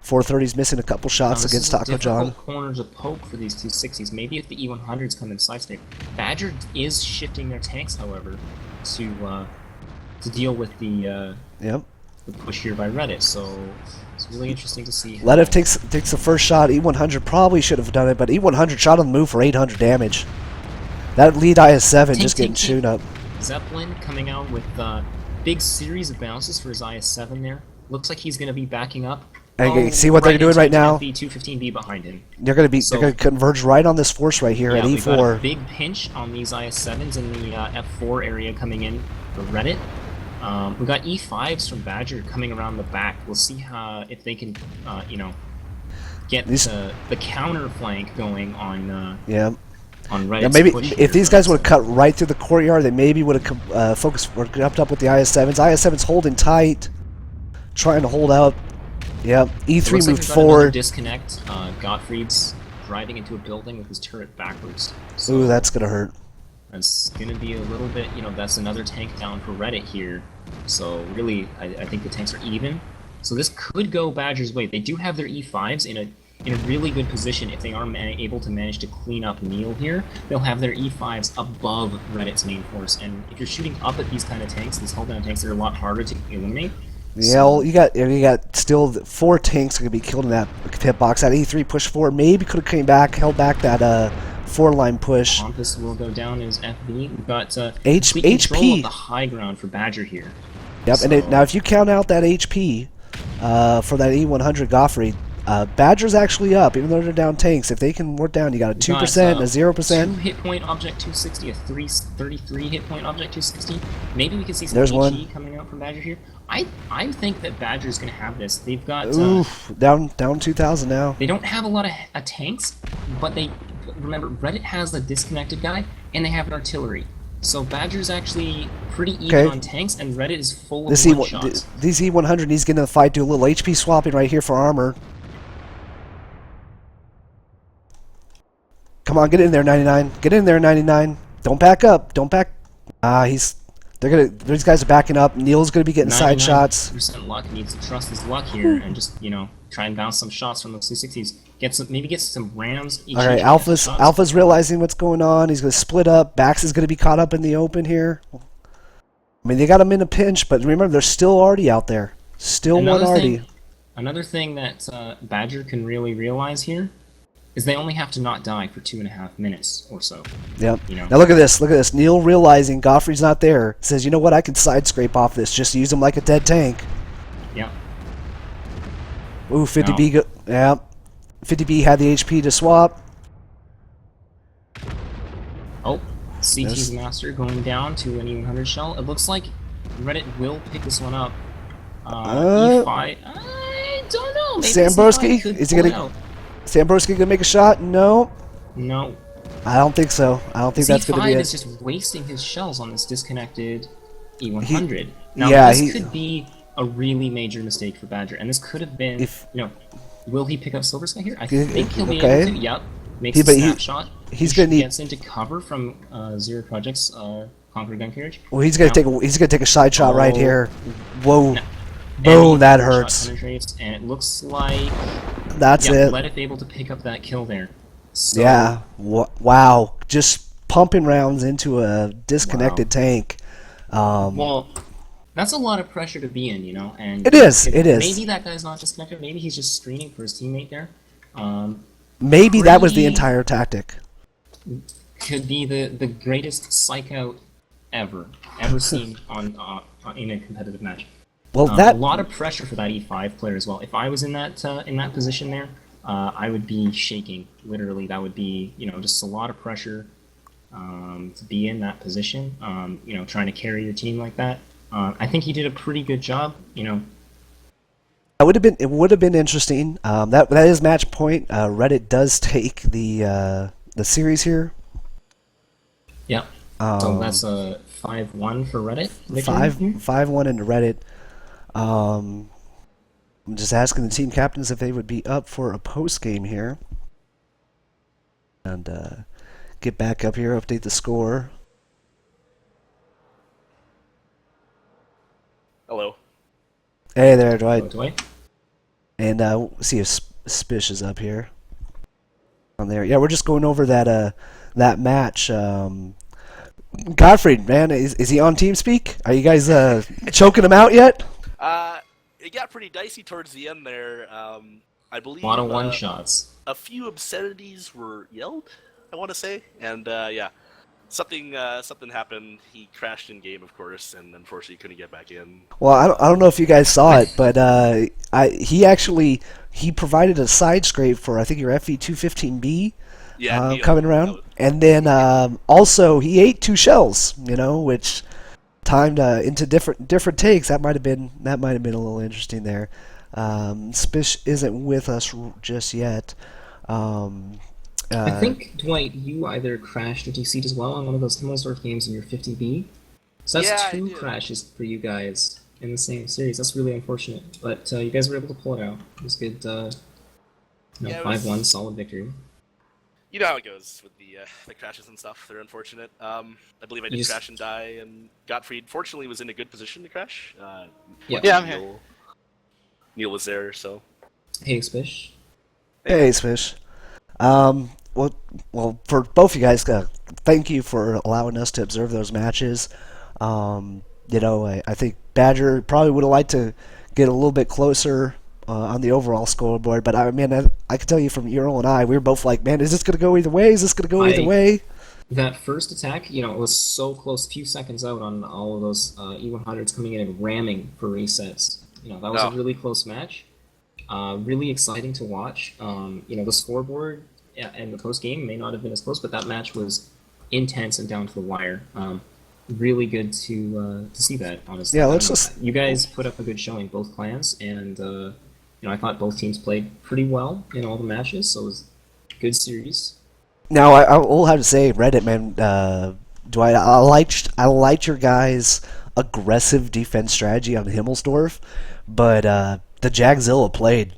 Speaker 2: 430's missing a couple shots
Speaker 1: This
Speaker 2: against
Speaker 1: is a
Speaker 2: Taco John.
Speaker 1: difficult corner to poke for these 260s. Maybe if the E100s come in sidestep. BADGR is shifting their tanks, however, to deal with the push here by Reddit. So it's really interesting to see.
Speaker 2: Leauge takes the first shot. E100 probably should have done it, but E100 shot on the move for 800 damage. That lead IS-7 just getting chewed up.
Speaker 1: Zeppelin coming out with a big series of bounces for his IS-7 there. Looks like he's going to be backing up.
Speaker 2: And see what they're doing right now?
Speaker 1: FB215B behind him.
Speaker 2: They're going to converge right on this force right here at E4.
Speaker 1: We've got a big pinch on these IS-7s in the F4 area coming in for Reddit. We've got E5s from BADGR coming around the back. We'll see how if they can, get the counter flank going on. On Reddit.
Speaker 2: Yeah, maybe if these guys would have cut right through the courtyard, they maybe would have focused or jumped up with the IS-7s. IS-7's holding tight, trying to hold out. Yep, E3 moved forward.
Speaker 1: Disconnect. Gottfried's driving into a building with his turret backwards. So
Speaker 2: ooh, that's gonna hurt.
Speaker 1: That's gonna be a little bit, that's another tank down for Reddit here. So really, I think the tanks are even. So this could go BADGR's way. They do have their E5s in a really good position. If they are able to manage to clean up Neil here, they'll have their E5s above Reddit's main force. And if you're shooting up at these kind of tanks, these hull down tanks, they're a lot harder to eliminate.
Speaker 2: Yeah, well, you got still 4 tanks going to be killed in that pit box. That E3 push forward maybe could have came back, held back that 4-line push.
Speaker 1: Compass will go down as FB. We've got
Speaker 2: HP
Speaker 1: of the high ground for BADGR here.
Speaker 2: Yep, so. And now if you count out that HP for that E100 Gottfried, BADGR's actually up, even though they're down tanks. If they can work down, you got a 2%, a 0%.
Speaker 1: 2 hit point object 260, a 33 hit point object 260. Maybe we can see some HE coming out from BADGR here. I think that BADGR's going to have this. They've got
Speaker 2: down 2,000 now.
Speaker 1: They don't have a lot of tanks, but remember Reddit has a disconnected guy and they have an artillery. So BADGR's actually pretty even on tanks, and Reddit is full of one-shots.
Speaker 2: These E100 needs to get in the fight, do a little HP swapping right here for armor. Come on, get in there, 99. Get in there, 99. Don't back up. Don't back. These guys are backing up. Neil's gonna be getting side shots.
Speaker 1: 99% luck. Needs to trust his luck here and just try and bounce some shots from those 260s. Maybe get some rams.
Speaker 2: All right, Alpha's realizing what's going on. He's gonna split up. Bax is gonna be caught up in the open here. I mean, they got him in a pinch, but remember, they're still already out there. Still one already.
Speaker 1: Another thing that BADGR can really realize here is they only have to not die for 2.5 minutes or so.
Speaker 2: Yep. Now look at this. Look at this. Neil realizing Gottfried's not there says, "You know what? I can side scrape off this. Just use him like a dead tank."
Speaker 1: Yeah.
Speaker 2: Ooh, 50B. Yeah. 50B had the HP to swap.
Speaker 1: Oh, CT's Master going down to an E100 shell. It looks like Reddit will pick this one up. E5. I don't know. Maybe
Speaker 2: Sambroski? Is he gonna? Sambroski gonna make a shot? No.
Speaker 1: No.
Speaker 2: I don't think so. I don't think that's gonna be it.
Speaker 1: E5 is just wasting his shells on this disconnected E100. Now this could be a really major mistake for BADGR, and this could have been. Will he pick up Silver Sky here? I think he'll be able to. Yep. Makes a snapshot.
Speaker 2: He's gonna
Speaker 1: gets into cover from Zero Project's Conquer Gun Carriage.
Speaker 2: Well, he's gonna take a side shot right here. Whoa. Boom, that hurts.
Speaker 1: Penetrates, and it looks like
Speaker 2: that's it.
Speaker 1: Leauge able to pick up that kill there. So,
Speaker 2: yeah. Wow. Just pumping rounds into a disconnected tank.
Speaker 1: Well, that's a lot of pressure to be in, And
Speaker 2: it is.
Speaker 1: Maybe that guy's not disconnected. Maybe he's just screening for his teammate there.
Speaker 2: Maybe that was the entire tactic.
Speaker 1: Could be the greatest psych out ever seen in a competitive match.
Speaker 2: Well,
Speaker 1: a lot of pressure for that E5 player as well. If I was in that position there, I would be shaking. Literally, that would be just a lot of pressure to be in that position. Trying to carry your team like that. I think he did a pretty good job. It would have been interesting. That is match point. Reddit does take the series here. Yeah. So that's a 5-1 for Reddit.
Speaker 2: 5-1 into Reddit. I'm just asking the team captains if they would be up for a post game here, and get back up here, update the score.
Speaker 3: Hello.
Speaker 2: Hey there, Dwight.
Speaker 1: Hello, Dwight.
Speaker 2: And see if Spish is up here on there. Yeah, we're just going over that match. Godfrey, man, is he on TeamSpeak? Are you guys choking him out yet?
Speaker 3: It got pretty dicey towards the end there. I
Speaker 1: A lot of
Speaker 3: believe
Speaker 1: one-shots.
Speaker 3: a few obscenities were yelled, I want to say, and yeah, something happened. He crashed in game, of course, and unfortunately couldn't get back in.
Speaker 2: Well, I don't know if you guys saw it, but he provided a side scrape for I think your FE215B
Speaker 3: Yeah,
Speaker 2: coming around, and then also he ate 2 shells, which timed into different takes. That might have been a little interesting there. Spish isn't with us just yet.
Speaker 1: I think, Dwight, you either crashed or DC'd as well on one of those Himmelsdorf games in your 50B. So that's
Speaker 3: Yeah, I
Speaker 1: 2
Speaker 3: did.
Speaker 1: crashes for you guys in the same series. That's really unfortunate. But you guys were able to pull it out. It was good,
Speaker 3: Yeah, it was-
Speaker 1: 5-1, solid victory.
Speaker 3: You know how it goes with the crashes and stuff. They're unfortunate. I believe I did
Speaker 1: You just-
Speaker 3: crash and die, and Gottfried fortunately was in a good position to crash.
Speaker 1: Yeah,
Speaker 4: I'm here.
Speaker 3: Neil was there, so
Speaker 1: Hey, Spish.
Speaker 2: Hey, Spish. Well, for both you guys, thank you for allowing us to observe those matches. I think BADGR probably would have liked to get a little bit closer on the overall scoreboard, but I can tell you from Earl and I, we were both like, man, is this going to go either way? Is this going to go either way?
Speaker 1: That first attack, it was so close, a few seconds out on all of those E100s coming in and ramming for resets. That was a really close match. Really exciting to watch. The scoreboard and the post game may not have been as close, but that match was intense and down to the wire. Really good to see that, honestly.
Speaker 2: Yeah, let's just.
Speaker 1: You guys put up a good showing, both clans, and I thought both teams played pretty well in all the matches, so it was a good series.
Speaker 2: Now, I will have to say, Reddit, man, Dwight, I liked your guys' aggressive defense strategy on Himmelsdorf, but the Jagzilla played,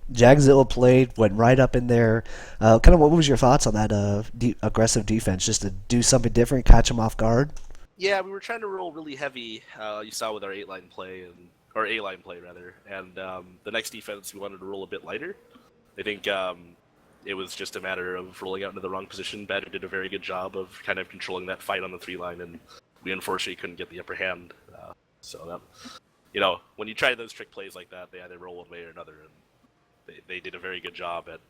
Speaker 2: went right up in there. Kind of, what was your thoughts on that aggressive defense? Just to do something different, catch them off guard?
Speaker 3: Yeah, we were trying to roll really heavy. You saw with our 8-line play or A-line play rather, and the next defense we wanted to roll a bit lighter. I think it was just a matter of rolling out into the wrong position. BADGR did a very good job of kind of controlling that fight on the 3-line, and we unfortunately couldn't get the upper hand. So that, when you try those trick plays like that, they either roll one way or another, and they did a very good job at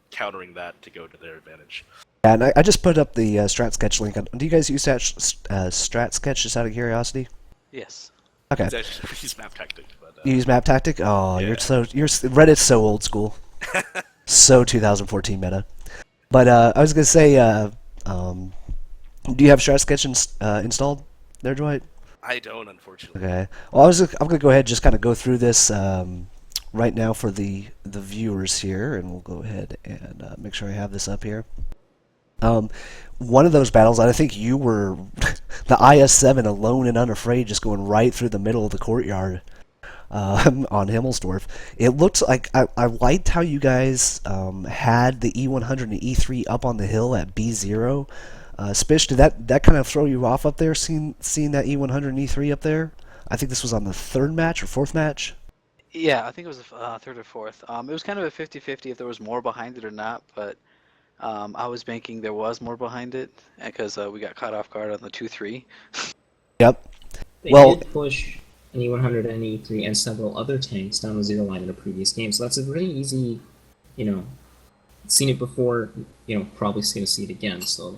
Speaker 3: countering that to go to their advantage.
Speaker 2: Yeah, and I just put up the strat sketch link. Do you guys use that strat sketch just out of curiosity?
Speaker 4: Yes.
Speaker 2: Okay.
Speaker 3: He's map tactic, but
Speaker 2: You use map tactic? Oh,
Speaker 3: yeah.
Speaker 2: Reddit's so old school. So 2014 meta. But I was gonna say, do you have strat sketch installed there, Dwight?
Speaker 3: I don't, unfortunately.
Speaker 2: Okay. Well, I'm gonna go ahead and just kind of go through this right now for the viewers here, and we'll go ahead and make sure I have this up here. One of those battles, I think you were the IS-7 alone and unafraid, just going right through the middle of the courtyard on Himmelsdorf. It looked like I liked how you guys had the E100 and E3 up on the hill at B0. Spish, did that kind of throw you off up there, seeing that E100 and E3 up there? I think this was on the 3rd match or 4th match.
Speaker 4: Yeah, I think it was the 3rd or 4th. It was kind of a 50-50 if there was more behind it or not, but I was banking there was more behind it because we got caught off guard on the 2-3.
Speaker 2: Yep.
Speaker 1: They
Speaker 2: Well,
Speaker 1: did push an E100 and E3 and several other tanks down the 0 line in a previous game, so that's a really easy, seen it before, probably going to see it again, so...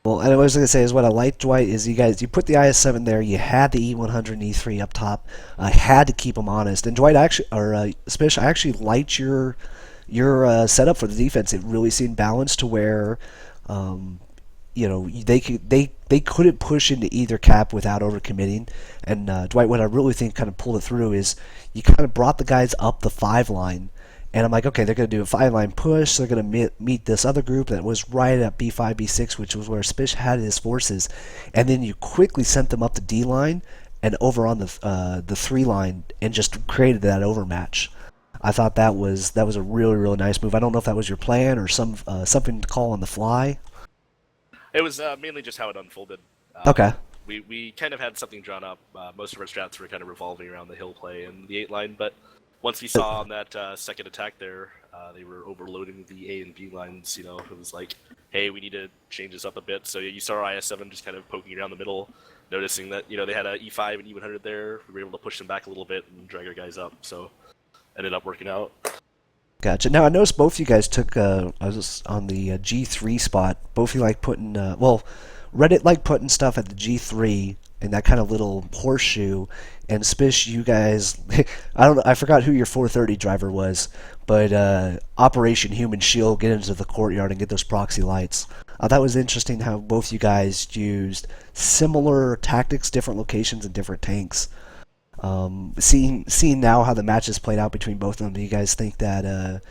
Speaker 2: Well, and what I was going to say is what I liked, Dwight, is you put the IS-7 there, you had the E100 and E3 up top, had to keep them honest. And Dwight, Spish, I actually liked your setup for the defense. It really seemed balanced to where, they couldn't push into either cap without overcommitting. And Dwight, what I really think kind of pulled it through is you kind of brought the guys up the 5 line. And I'm like, okay, they're going to do a 5-line push. They're going to meet this other group that was right at B5, B6, which was where Spish had his forces. And then you quickly sent them up the D line and over on the 3 line and just created that overmatch. I thought that was a really, really nice move. I don't know if that was your plan or something to call on the fly.
Speaker 3: It was mainly just how it unfolded.
Speaker 2: Okay.
Speaker 3: We kind of had something drawn up. Most of our strats were kind of revolving around the hill play and the 8-line, but once we saw on that second attack there, they were overloading the A and B lines. It was like, hey, we need to change this up a bit. So you saw our IS-7 just kind of poking around the middle, noticing that they had a E5 and E100 there. We were able to push them back a little bit and drag our guys up. So ended up working out.
Speaker 2: Gotcha. Now I noticed both you guys took. I was on the G3 spot. Both of you like putting. Well, Reddit like putting stuff at the G3 in that kind of little horseshoe. And Spish, you guys, I don't know. I forgot who your 430 driver was, but Operation Human Shield, get into the courtyard and get those proxy lights. That was interesting how both you guys used similar tactics, different locations, and different tanks. Seeing now how the matches played out between both of them, do you guys think that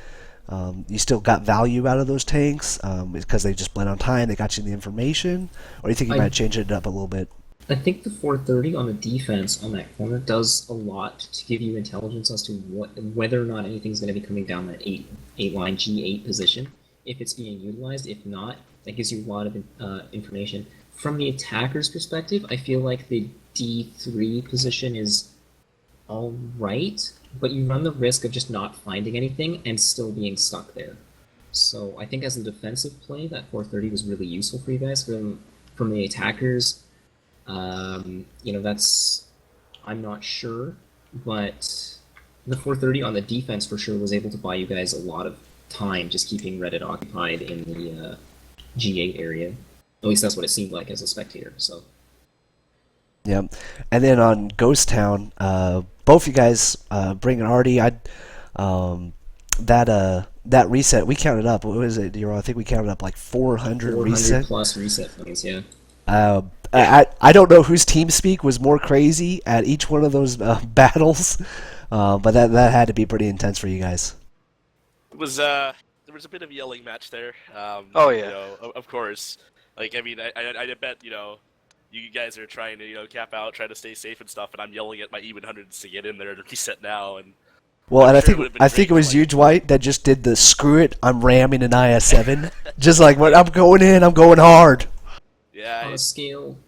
Speaker 2: you still got value out of those tanks because they just bled on time, they got you the information, or do you think you might change it up a little bit?
Speaker 1: I think the 430 on the defense on that corner does a lot to give you intelligence as to whether or not anything's going to be coming down that 8-line G8 position, if it's being utilized. If not, that gives you a lot of information. From the attacker's perspective, I feel like the D3 position is all right, but you run the risk of just not finding anything and still being stuck there. So I think as a defensive play, that 430 was really useful for you guys. From the attackers, that's, I'm not sure, but the 430 on the defense for sure was able to buy you guys a lot of time just keeping Reddit occupied in the G8 area. At least that's what it seemed like as a spectator. So.
Speaker 2: Yeah, and then on Ghost Town, both you guys bring an RD. That reset we counted up. What was it, I think we counted up like 400 reset.
Speaker 1: Plus reset points, yeah.
Speaker 2: I don't know whose team speak was more crazy at each one of those battles, but that had to be pretty intense for you guys.
Speaker 3: It was there was a bit of a yelling match there.
Speaker 4: Oh yeah.
Speaker 3: Of course. Like I mean, I bet you guys are trying to cap out, try to stay safe and stuff, and I'm yelling at my E100s to get in there to reset now. And
Speaker 2: well, and I think it was you, Dwight, that just did the screw it, I'm ramming an IS-7, just like what I'm going in, I'm going hard.
Speaker 3: Yeah.
Speaker 1: On a scale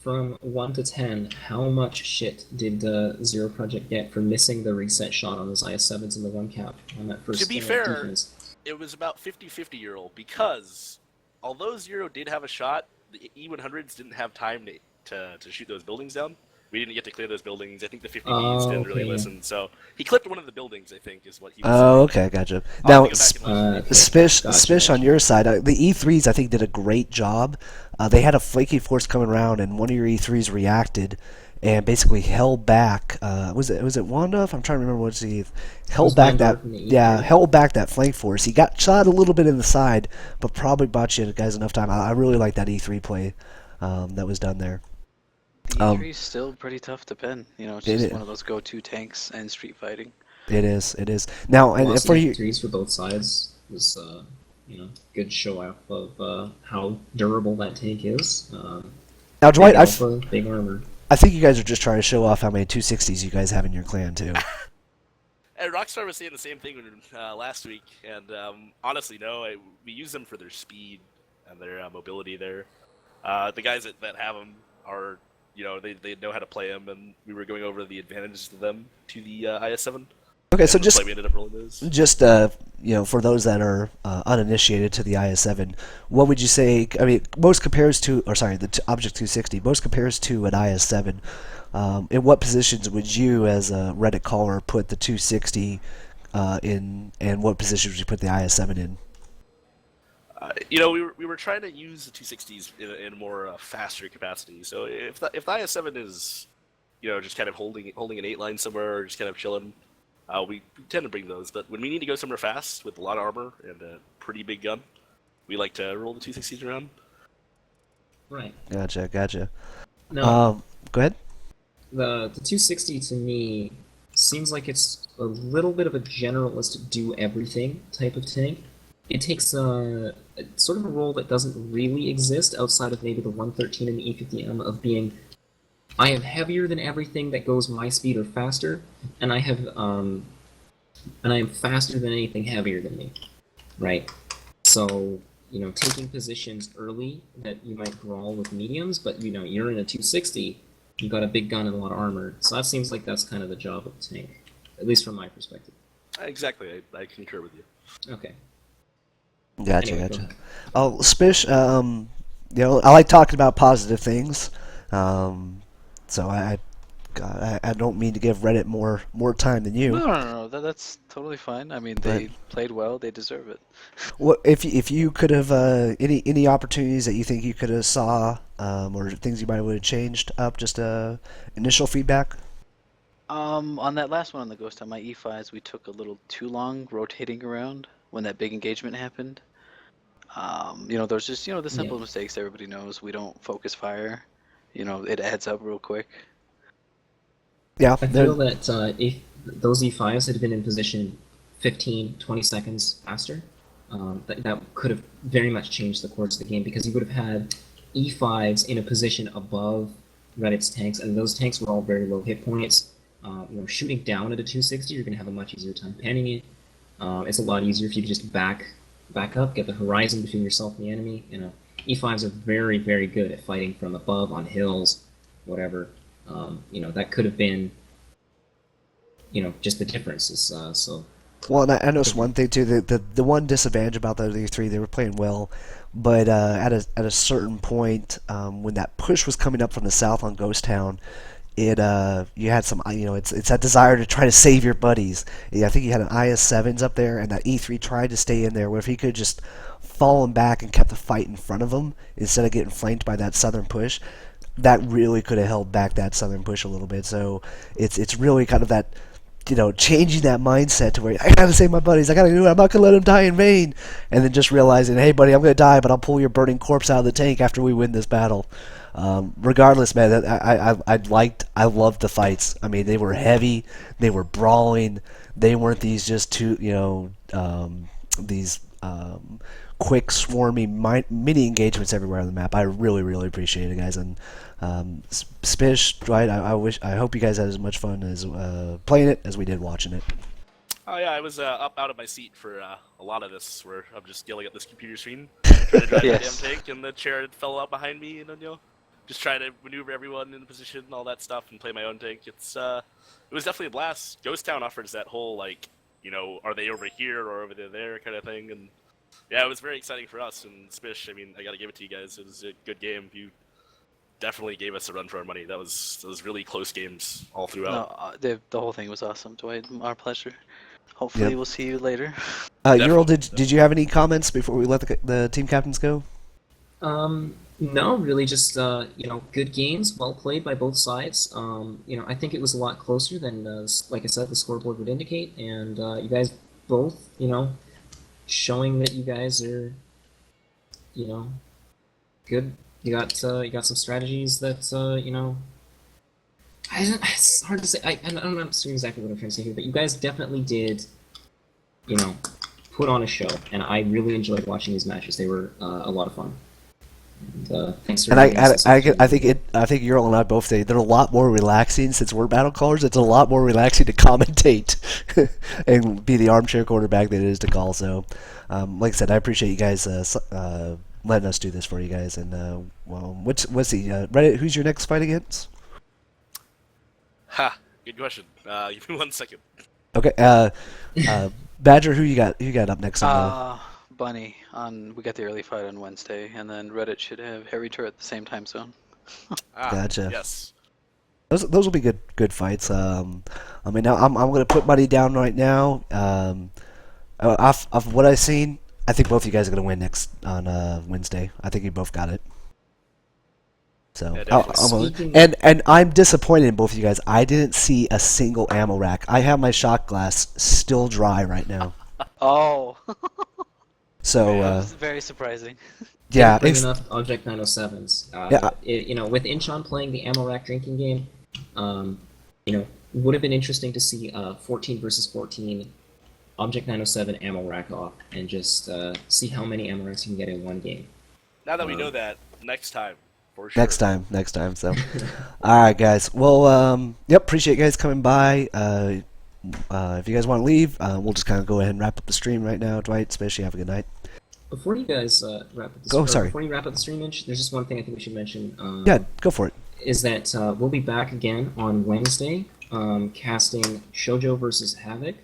Speaker 1: from 1 to 10, how much shit did Zero Project get for missing the reset shot on those IS-7s in the 1 cap on that first?
Speaker 3: To be fair,
Speaker 1: defense?
Speaker 3: It was about 50-50 Euro because although Zero did have a shot, the E100s didn't have time to shoot those buildings down. We didn't get to clear those buildings. I think the 50Bs didn't really listen. So he clipped one of the buildings, I think, is what he was saying.
Speaker 2: Okay, gotcha. Now, Spish,
Speaker 1: Gotcha.
Speaker 2: on your side, the E3s I think did a great job. They had a flaky force coming around, and one of your E3s reacted and basically held back. Was it Wanda? I'm trying to remember what he held back that. Yeah, held back that flank force. He got shot a little bit in the side, but probably bought you guys enough time. I really like that E3 play that was done there.
Speaker 4: The E3 is still pretty tough to pin. It's just one of those go-to tanks in street fighting.
Speaker 2: It is. Now, and for you,
Speaker 1: E3s for both sides was good show off of how durable that tank is.
Speaker 2: Now, Dwight,
Speaker 1: big armor.
Speaker 2: I think you guys are just trying to show off how many 260s you guys have in your clan too.
Speaker 3: And Rockstar was saying the same thing last week, and honestly, no, we use them for their speed and their mobility there. The guys that have them are, they know how to play them, and we were going over the advantages to them to the IS-7.
Speaker 2: Okay, so just
Speaker 3: we ended up rolling those.
Speaker 2: For those that are uninitiated to the IS-7, what would you say? I mean, most compares to, the Object 260. Most compares to an IS-7. In what positions would you, as a Reddit caller, put the 260 in, and what positions would you put the IS-7 in?
Speaker 3: We were trying to use the 260s in a more faster capacity. So if the IS-7 is, just kind of holding an 8-line somewhere or just kind of chilling, we tend to bring those. But when we need to go somewhere fast with a lot of armor and a pretty big gun, we like to roll the 260s around.
Speaker 1: Right.
Speaker 2: Gotcha.
Speaker 1: No.
Speaker 2: Go ahead.
Speaker 1: The 260 to me seems like it's a little bit of a generalist do everything type of tank. It takes sort of a role that doesn't really exist outside of maybe the 113 and the E50M of being, I am heavier than everything that goes my speed or faster, and I am faster than anything heavier than me, right? So taking positions early that you might brawl with mediums, but you're in a 260, you got a big gun and a lot of armor, so that seems like that's kind of the job of the tank. at least from my perspective.
Speaker 3: Exactly, I concur with you.
Speaker 1: Okay.
Speaker 2: Gotcha,
Speaker 1: Anyway, go
Speaker 2: gotcha.
Speaker 1: ahead.
Speaker 2: Oh, Spish, you know, I like talking about positive things. So I don't mean to give Reddit more time than
Speaker 4: No,
Speaker 2: you,
Speaker 4: no, no, no. That's totally fine. I mean,
Speaker 2: but
Speaker 4: they played well. They deserve it.
Speaker 2: what if you could have any opportunities that you think you could have saw or things you might would have changed up just initial feedback?
Speaker 4: On that last one on the Ghost on my E5s, we took a little too long rotating around when that big engagement happened. There's just, the
Speaker 1: Yeah.
Speaker 4: simple mistakes everybody knows. We don't focus fire. It adds up real quick.
Speaker 2: Yeah,
Speaker 1: I feel that if those E5s had been in position 15, 20 seconds faster, that could have very much changed the course of the game because you would have had E5s in a position above Reddit's tanks, and those tanks were all very low hit points. Shooting down at a 260, you're going to have a much easier time panning it. It's a lot easier if you could just back up, get the horizon between yourself and the enemy. E5s are very, very good at fighting from above on hills, whatever. That could have been, just the differences. So
Speaker 2: well, and I noticed one thing too. The one disadvantage about the other three, they were playing well, but at a certain point, when that push was coming up from the south on Ghost Town, you had some it's that desire to try to save your buddies. Yeah, I think he had an IS-7s up there, and that E3 tried to stay in there. Where if he could just fallen back and kept the fight in front of him instead of getting flanked by that southern push, that really could have held back that southern push a little bit. So it's really kind of that changing that mindset to where I gotta save my buddies, I gotta do it, I'm not gonna let them die in vain, and then just realizing, hey buddy, I'm gonna die, but I'll pull your burning corpse out of the tank after we win this battle. Regardless, man, I loved the fights. I mean, they were heavy, they were brawling, they weren't these just these quick swarmy mini engagements everywhere on the map. I really really appreciate it, guys. And Spish, Dwight, I hope you guys had as much fun as playing it as we did watching it.
Speaker 3: Oh yeah, I was up out of my seat for a lot of this, where I'm just yelling at this computer screen, trying to drive
Speaker 4: Yes.
Speaker 3: the damn tank, and the chair fell out behind me, and just trying to maneuver everyone in the position and all that stuff, and play my own tank. It was definitely a blast. Ghost Town offers that whole are they over here or over there kind of thing, and yeah, it was very exciting for us. And Spish, I mean, I got to give it to you guys. It was a good game. You definitely gave us a run for our money. Those really close games all
Speaker 4: No,
Speaker 3: throughout.
Speaker 4: the whole thing was awesome, Dwight. Our pleasure. Hopefully,
Speaker 2: Yep.
Speaker 4: we'll see you later.
Speaker 2: Ural,
Speaker 3: Definitely.
Speaker 2: did you have any comments before we let the team captains go?
Speaker 1: No, really, just good games, well played by both sides. I think it was a lot closer than, like I said, the scoreboard would indicate, and you guys both, showing that you guys are, good. You got some strategies that it's hard to say. I'm not sure exactly what I'm trying to say here, but you guys definitely did, put on a show, and I really enjoyed watching these matches. They were a lot of fun. And thanks for
Speaker 2: And
Speaker 1: giving us this opportunity.
Speaker 2: I think Ural and I both say they're a lot more relaxing since we're battle callers. It's a lot more relaxing to commentate and be the armchair quarterback than it is to call. So, like I said, I appreciate you guys letting us do this for you guys. And what's the Reddit? Who's your next fight against?
Speaker 3: Ha! Good question. Give me 1 second.
Speaker 2: Okay, Badger, who you got? Who you got up next on
Speaker 4: Bunny we got the early fight on Wednesday, and then Reddit should have Harry Turret at the same time zone.
Speaker 2: Gotcha.
Speaker 3: Yes.
Speaker 2: those will be good fights. I mean, now I'm going to put money down right now. Off what I've seen, I think both of you guys are going to win next on Wednesday. I think you both got it. So
Speaker 3: Yeah, definitely.
Speaker 2: and I'm disappointed in both of you guys. I didn't see a single ammo rack. I have my shot glass still dry right now.
Speaker 4: Oh,
Speaker 2: So
Speaker 4: that was very surprising.
Speaker 2: yeah,
Speaker 1: Didn't bring enough Object 907s.
Speaker 2: Yeah.
Speaker 1: With Inchon playing the ammo rack drinking game, would have been interesting to see 14 versus 14 Object 907 ammo rack off and just see how many ammo racks you can get in one game.
Speaker 3: Now that we know that, next time, for sure.
Speaker 2: next time. So, all right, guys. Well, yep. Appreciate you guys coming by. If you guys want to leave, we'll just kind of go ahead and wrap up the stream right now. Dwight, especially have a good night.
Speaker 1: Before you guys wrap up the before you wrap up the stream, Mitch, there's just one thing I think we should mention.
Speaker 2: Yeah, go for it.
Speaker 1: Is that we'll be back again on Wednesday casting Shoujo versus Havoc.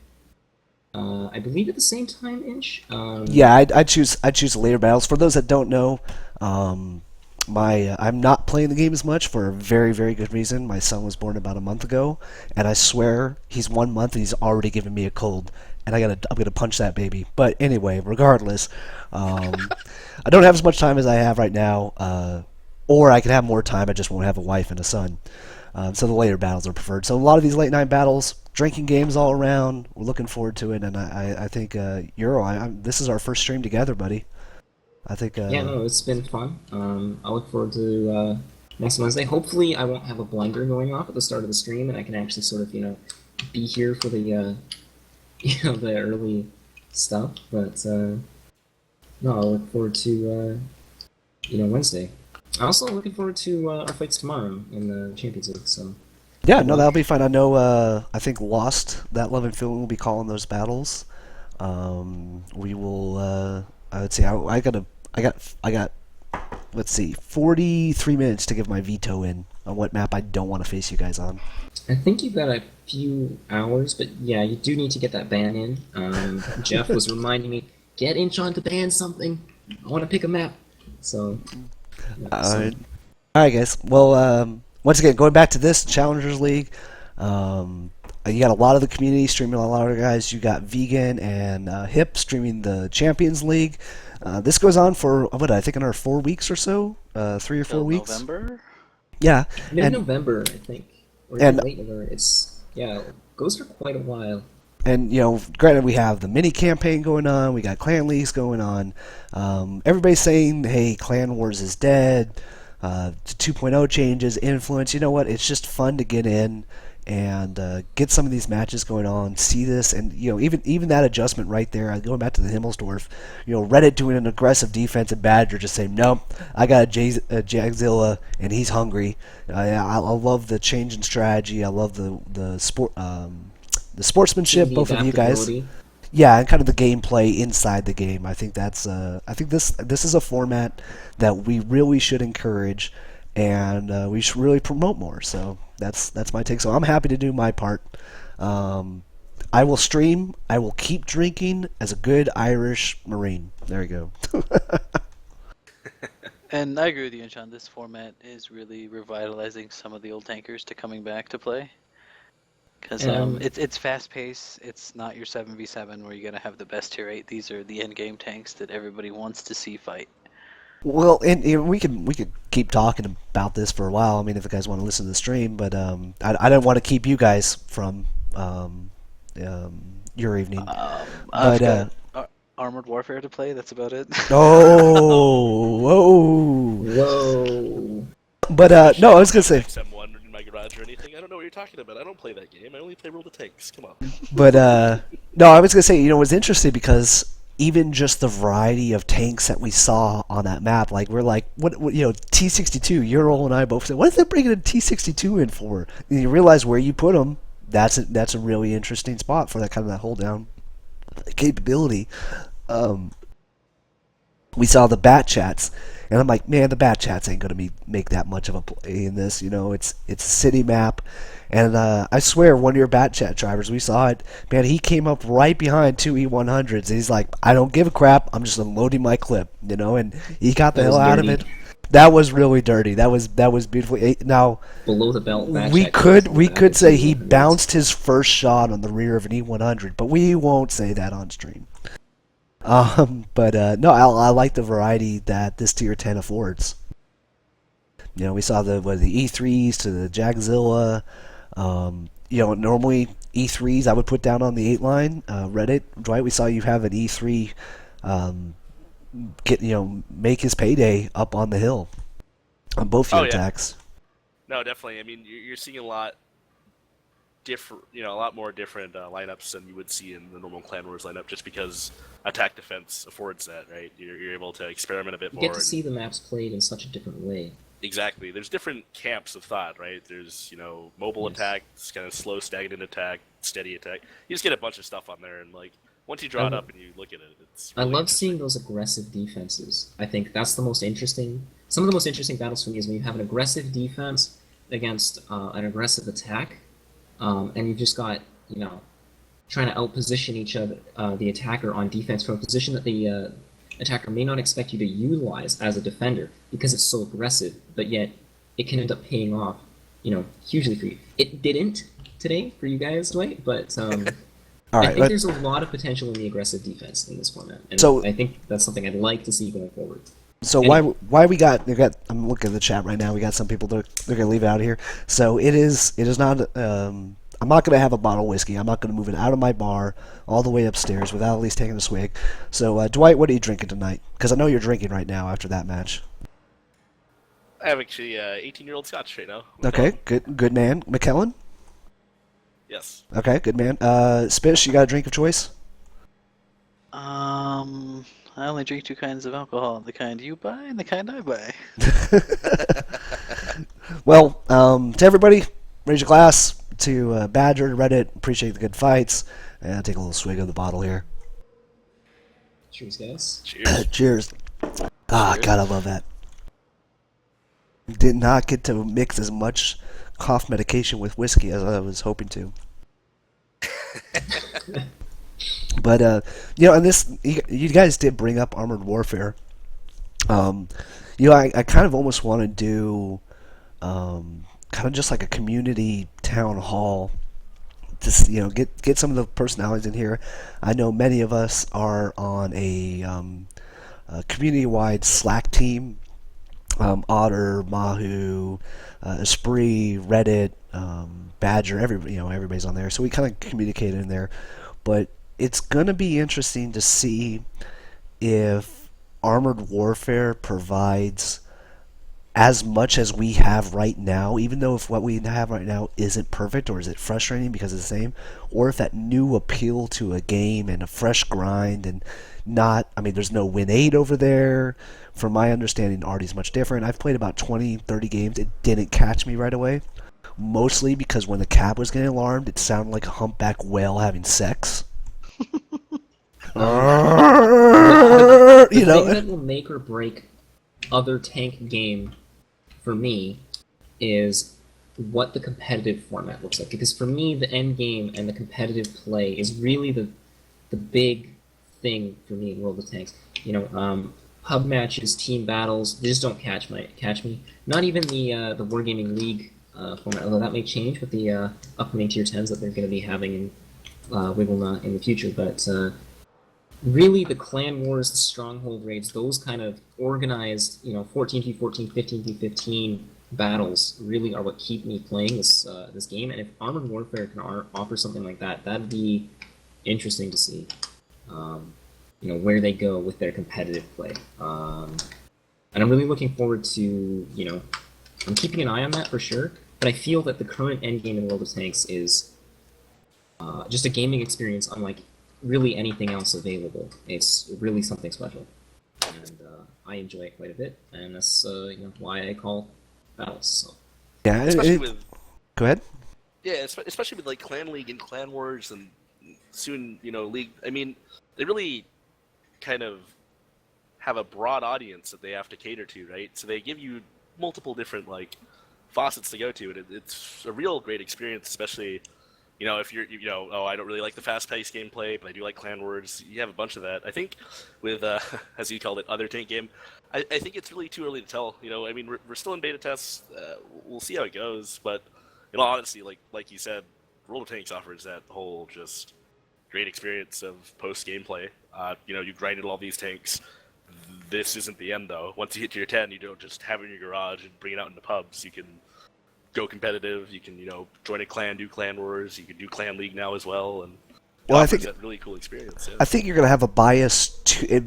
Speaker 1: I believe at the same time, Inch.
Speaker 2: Yeah, I'd choose later battles. For those that don't know, I'm not playing the game as much for a very very good reason. My son was born about a month ago, and I swear he's 1 month and he's already giving me a cold, and I'm gonna punch that baby. But anyway, regardless, I don't have as much time as I have right now, or I can have more time. I just won't have a wife and a son. So the later battles are preferred. So a lot of these late night battles, drinking games all around. We're looking forward to it, and I think Euro. This is our first stream together, buddy. I think.
Speaker 1: Yeah, no, it's been fun. I look forward to next Wednesday. Hopefully, I won't have a blinder going off at the start of the stream, and I can actually sort of, be here for the, the early stuff. But no, I look forward to, Wednesday. I'm also looking forward to our fights tomorrow in the Champions League. So.
Speaker 2: Yeah, no, that'll be fun. I know. I think Lost, that Love and Feeling will be calling those battles. We will. I would say I got. Let's see, 43 minutes to give my veto in on what map I don't want to face you guys on.
Speaker 1: I think you've got a few hours, but yeah, you do need to get that ban in. Jeff was reminding me, get Inchon to ban something. I want to pick a map. So.
Speaker 2: All right, guys. Well, once again, going back to this Challengers League, you got a lot of the community streaming a lot of guys. You got Vegan and Hip streaming the Champions League. This goes on for what I think another 4 weeks or so, 3 or 4 weeks.
Speaker 4: November.
Speaker 2: Yeah,
Speaker 1: Mid-November, I think, or
Speaker 2: and
Speaker 1: late November. It goes for quite a while.
Speaker 2: And granted, we have the mini campaign going on. We got clan leagues going on. Everybody's saying, "Hey, Clan Wars is dead." 2.0 changes, influence. You know what? It's just fun to get in and get some of these matches going on. See this, and even that adjustment right there. Going back to the Himmelsdorf, Reddit doing an aggressive defense and BADGR just saying, "Nope, I got a Jagzilla and he's hungry." I love the change in strategy. I love the sportsmanship,
Speaker 1: The
Speaker 2: both of you guys.
Speaker 1: adaptability.
Speaker 2: Yeah, and kind of the gameplay inside the game. I think that's. I think this is a format that we really should encourage, and we should really promote more. So that's my take. So I'm happy to do my part. I will stream. I will keep drinking as a good Irish Marine. There you go.
Speaker 4: And I agree with you, Inchon. This format is really revitalizing some of the old tankers to coming back to play. Because it's fast paced. It's not your 7v7 where you're gonna have the best tier 8. These are the end game tanks that everybody wants to see fight.
Speaker 2: Well, and we could keep talking about this for a while. I mean, if the guys want to listen to the stream, but I don't want to keep you guys from your evening.
Speaker 4: I've got Armored Warfare to play. That's about it.
Speaker 2: Oh, whoa.
Speaker 1: Whoa.
Speaker 2: But no, I was gonna say.
Speaker 3: XM1 in my garage or anything. I don't know what you're talking about. I don't play that game. I only play World of Tanks. Come on.
Speaker 2: But no, I was gonna say, it was interesting because even just the variety of tanks that we saw on that map, like we're like, what T62. Euro and I both said, what is they bringing a T62 in for? And you realize where you put them. That's a really interesting spot for that hold down capability. We saw the bat chats, and I'm like, man, the bat chats ain't gonna make that much of a play in this. It's a city map, and I swear, one of your bat chat drivers, we saw it. Man, he came up right behind two E100s, and he's like, I don't give a crap. I'm just unloading my clip, and he got the hell out of it. That was really dirty. That was beautiful. Now,
Speaker 1: Below the belt.
Speaker 2: we could say he bounced his first shot on the rear of an E100, but we won't say that on stream. But no, I like the variety that this tier 10 affords. We saw the E3s to the Jagzilla. Normally E3s I would put down on the 8 line. Reddit, Dwight, we saw you have an E3 make his payday up on the hill on both your attacks.
Speaker 3: No, definitely. I mean, you're seeing a lot more different lineups than you would see in the normal Clan Wars lineup, just because attack defense affords that, right? You're able to experiment a bit more.
Speaker 1: You get to see the maps played in such a different way.
Speaker 3: Exactly. There's different camps of thought, right? There's, mobile attack, kind of slow, stagnant attack, steady attack. You just get a bunch of stuff on there, and once you draw it up and you look at it, it's really
Speaker 1: I love seeing those aggressive defenses. I think that's the most interesting. Some of the most interesting battles for me is when you have an aggressive defense against an aggressive attack. and you've just got trying to outposition each other, the attacker on defense from a position that the attacker may not expect you to utilize as a defender because it's so aggressive, but yet it can end up paying off, hugely for you. It didn't today for you guys, Dwight, but
Speaker 2: All
Speaker 1: I
Speaker 2: right,
Speaker 1: think there's a lot of potential in the aggressive defense in this format, and
Speaker 2: So-
Speaker 1: I think that's something I'd like to see going forward.
Speaker 2: So why we got I'm looking at the chat right now. We got some people they're gonna leave it out of here. So it is not. I'm not gonna have a bottle of whiskey. I'm not gonna move it out of my bar all the way upstairs without at least taking a swig. So Dwight, what are you drinking tonight? Because I know you're drinking right now after that match.
Speaker 3: I have actually 18-year-old Scotch right now.
Speaker 2: Okay, good man. McKellen.
Speaker 3: Yes.
Speaker 2: Okay, good man. Spish, you got a drink of choice?
Speaker 4: I only drink two kinds of alcohol: the kind you buy and the kind I buy.
Speaker 2: Well, to everybody, raise your glass to BADGR, Reddit. Appreciate the good fights. And I'll take a little swig of the bottle here.
Speaker 1: Cheers, guys.
Speaker 3: Cheers.
Speaker 2: Cheers. Ah, God, I love that. Did not get to mix as much cough medication with whiskey as I was hoping to. But and this you guys did bring up Armored Warfare. I kind of almost want to do kind of just like a community town hall. Just get some of the personalities in here. I know many of us are on a community-wide Slack team. Otter, Mahu, Esprit, Reddit, BADGR, everybody's on there. So we kind of communicate in there. But it's going to be interesting to see if Armored Warfare provides as much as we have right now, even though if what we have right now isn't perfect, or is it frustrating because it's the same, or if that new appeal to a game and a fresh grind and there's no Win 8 over there. From my understanding, Artie's much different. I've played about 20, 30 games. It didn't catch me right away. Mostly because when the cab was getting alarmed, it sounded like a humpback whale having sex.
Speaker 1: The thing that will make or break other tank game for me is what the competitive format looks like. Because for me, the end game and the competitive play is really the big thing for me in World of Tanks. Pub matches, team battles, they just don't catch me. Not even the Wargaming League format, although that may change with the upcoming Tier 10s that they're going to be having in Wiggle in the future. But really, the clan wars, the stronghold raids, those kind of organized, 14v14, 15v15 battles really are what keep me playing this game. And if Armored Warfare can offer something like that, that'd be interesting to see. Where they go with their competitive play. And I'm really looking forward to, I'm keeping an eye on that for sure, but I feel that the current endgame in World of Tanks is just a gaming experience unlike really anything else available. It's really something special. And I enjoy it quite a bit, and that's why I call battles. So.
Speaker 2: Yeah,
Speaker 3: Especially with...
Speaker 2: Go ahead.
Speaker 3: Yeah, especially with like Clan League and Clan Wars and soon, League. I mean, they really kind of have a broad audience that they have to cater to, right? So they give you multiple different like faucets to go to, and it's a real great experience, especially if you're I don't really like the fast-paced gameplay, but I do like Clan Wars. You have a bunch of that. I think with as you called it, other tank game, I think it's really too early to tell. I mean, we're still in beta tests. We'll see how it goes, but in all honesty, like you said, World of Tanks offers that whole just great experience of post gameplay. You grinded all these tanks. This isn't the end, though. Once you hit tier 10, you don't just have it in your garage and bring it out into pubs. You can go competitive. You can, join a clan, do Clan Wars. You can do Clan League now as well, and
Speaker 2: I think
Speaker 3: that really cool experience. Yeah.
Speaker 2: I think you're gonna have a bias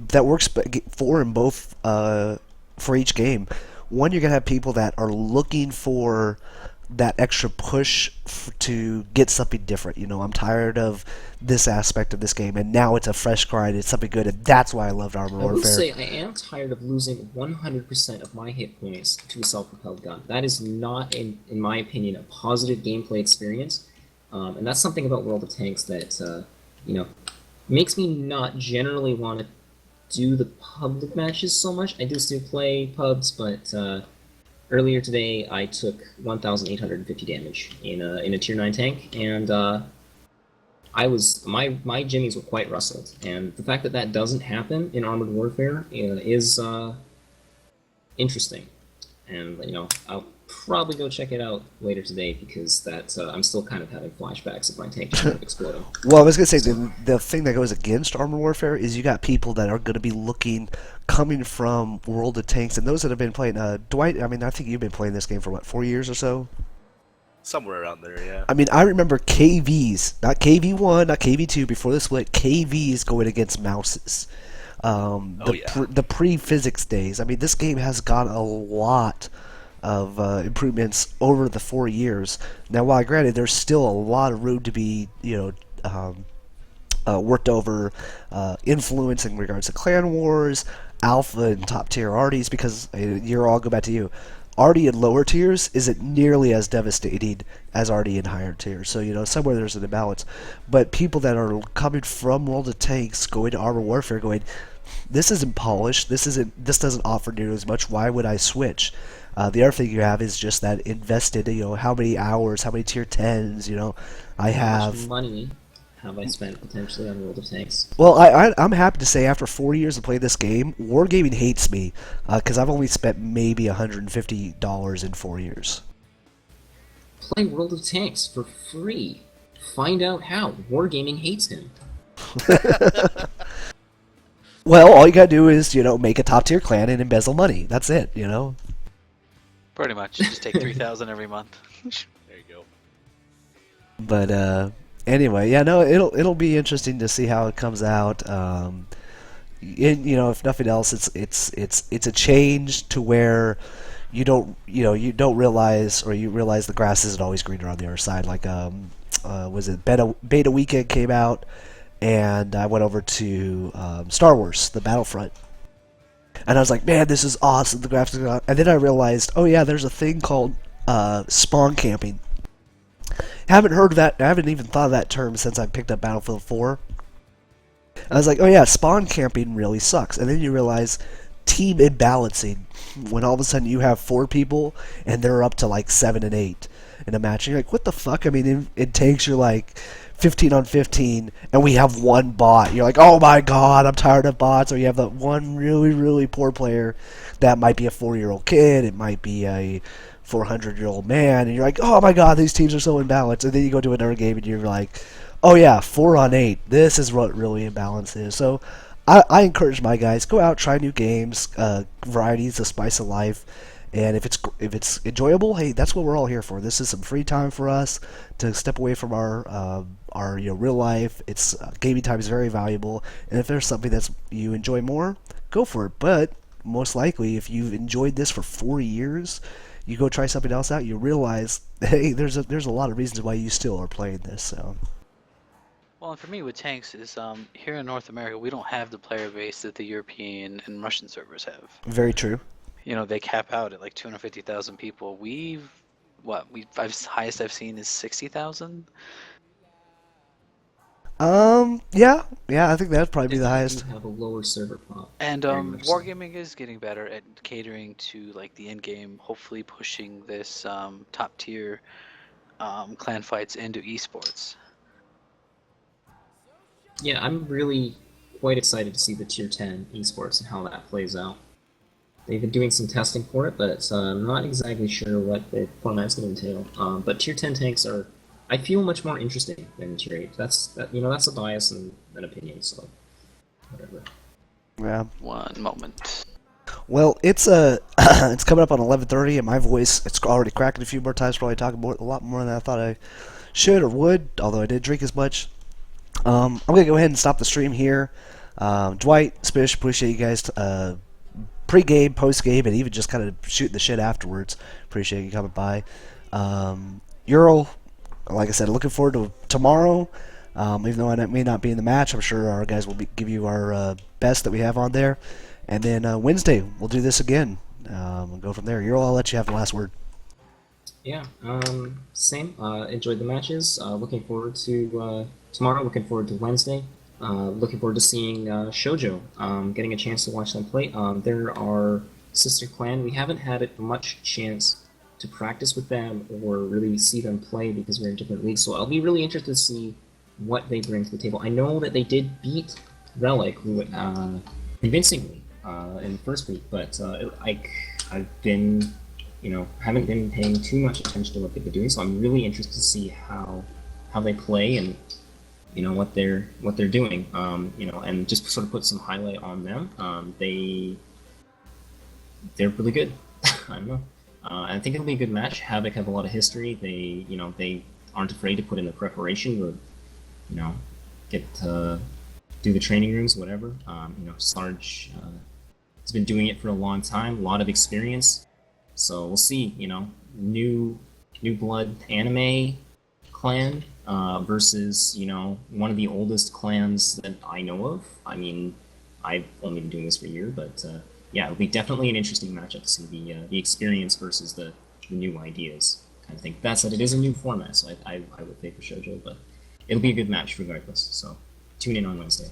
Speaker 2: that works for in both for each game. One, you're gonna have people that are looking for that extra push to get something different. I'm tired of this aspect of this game, and now it's a fresh grind. It's something good, and that's why I loved Armored Warfare.
Speaker 1: I will say I am tired of losing 100% of my hit points to a self-propelled gun. That is not, in my opinion, a positive gameplay experience, and that's something about World of Tanks that makes me not generally want to do the public matches so much. I do still play pubs, but earlier today I took 1,850 damage in a tier 9 tank, and I was my jimmies were quite rustled, and the fact that that doesn't happen in Armored Warfare is interesting. And I'll probably go check it out later today because that I'm still kind of having flashbacks of my tank just kind of exploding.
Speaker 2: Well, I was gonna say the thing that goes against Armored Warfare is you got people that are gonna be looking coming from World of Tanks, and those that have been playing. Dwight, I mean, I think you've been playing this game for what, 4 years or so.
Speaker 3: Somewhere around there, yeah.
Speaker 2: I mean, I remember KVs, not KV1, not KV2, before the split, KVs going against mouses. The pre-physics days. I mean, this game has got a lot of improvements over the 4 years. Now, while granted, there's still a lot of room to be, worked over, influence in regards to clan wars, alpha and top tier arties, because I'll go back to you. Artie in lower tiers isn't nearly as devastating as Artie in higher tiers. So, somewhere there's an imbalance. But people that are coming from World of Tanks, going to Armor Warfare, going, this isn't polished, this doesn't offer nearly as much, why would I switch? The other thing you have is just that invested, how many hours, how many tier 10s, I
Speaker 1: How
Speaker 2: have.
Speaker 1: much money have I spent potentially on World of Tanks?
Speaker 2: Well, I'm happy to say after 4 years of playing this game, Wargaming hates me because I've only spent maybe $150 in 4 years.
Speaker 1: Play World of Tanks for free. Find out how. Wargaming hates him.
Speaker 2: Well, all you gotta do is, make a top tier clan and embezzle money. That's it,
Speaker 4: Pretty much. Just take 3,000 every month.
Speaker 3: There you go.
Speaker 2: But anyway, yeah, no, it'll be interesting to see how it comes out. If nothing else, it's a change to where you don't realize, or you realize the grass isn't always greener on the other side. Like was it beta weekend came out, and I went over to Star Wars, the Battlefront. And I was like, man, this is awesome, the graphics are... And then I realized, oh yeah, there's a thing called spawn camping. Haven't heard of that, I haven't even thought of that term since I picked up Battlefield 4. I was like, oh yeah, spawn camping really sucks. And then you realize team imbalancing, when all of a sudden you have 4 people and they're up to like 7 and 8 in a match. And you're like, what the fuck? I mean, it takes you like 15 on 15, and we have one bot. You're like, oh my god, I'm tired of bots. Or you have that one really, really poor player that might be a 4-year-old kid, it might be a 400-year-old man, and you're like, oh my god, these teams are so imbalanced. And then you go to another game and you're like, oh yeah, 4 on 8. This is what really imbalanced is. So I encourage my guys, go out, try new games, varieties, the spice of life. And if it's enjoyable, hey, that's what we're all here for. This is some free time for us to step away from our real life. It's gaming time is very valuable, and if there's something that you enjoy more, go for it. But most likely, if you've enjoyed this for 4 years, you go try something else out, you realize, hey, there's a lot of reasons why you still are playing this. So.
Speaker 4: Well, and for me with tanks is here in North America we don't have the player base that the European and Russian servers have.
Speaker 2: Very true.
Speaker 4: They cap out at like 250,000 people. Highest I've seen is 60,000.
Speaker 2: Yeah, I think that'd probably be the highest.
Speaker 1: You have a lower server pop.
Speaker 4: And Wargaming is getting better at catering to like the end game, hopefully pushing this top tier clan fights into esports.
Speaker 1: Yeah, I'm really quite excited to see the tier 10 esports and how that plays out. They've been doing some testing for it, but I'm not exactly sure what the format's going to entail. But tier 10 tanks are, I feel, much more interesting than tier 8. That's a bias and an opinion, so whatever.
Speaker 2: Yeah.
Speaker 4: One moment.
Speaker 2: Well, it's it's coming up on 11:30, and my voice, it's already cracking a few more times. Probably talking a lot more than I thought I should or would, although I didn't drink as much. I'm gonna go ahead and stop the stream here. Dwight, Spish, appreciate you guys. Pre-game, post-game, and even just kind of shooting the shit afterwards. Appreciate you coming by. Euro, like I said, looking forward to tomorrow. Even though I may not be in the match, I'm sure our guys will give you our best that we have on there. And then Wednesday, we'll do this again. We'll go from there. Euro, I'll let you have the last word.
Speaker 1: Yeah, same. Enjoyed the matches. Looking forward to tomorrow. Looking forward to Wednesday. Looking forward to seeing Shoujo. Getting a chance to watch them play. There are sister clan. We haven't had much chance to practice with them or really see them play because we're in different leagues. So I'll be really interested to see what they bring to the table. I know that they did beat Relic convincingly in the first week, but I've been, haven't been paying too much attention to what they've been doing. So I'm really interested to see how they play and what they're doing. And just sort of put some highlight on them. They're really good. I don't know. I think it'll be a good match. Havoc have a lot of history. They aren't afraid to put in the preparation or, get to do the training rooms, whatever. Sarge has been doing it for a long time, a lot of experience. So we'll see. New blood anime clan versus one of the oldest clans that I know of. I mean, I've only been doing this for a year, but yeah, it'll be definitely an interesting matchup to see the experience versus the new ideas kind of thing. That said, it is a new format, so I would favor Shoujo, but it'll be a good match regardless. So tune in on Wednesday.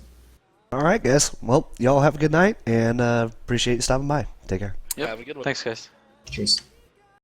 Speaker 2: All right, guys. Well, y'all have a good night, and appreciate you stopping by. Take care.
Speaker 3: Yeah, have a good one.
Speaker 4: Thanks, guys.
Speaker 1: Cheers.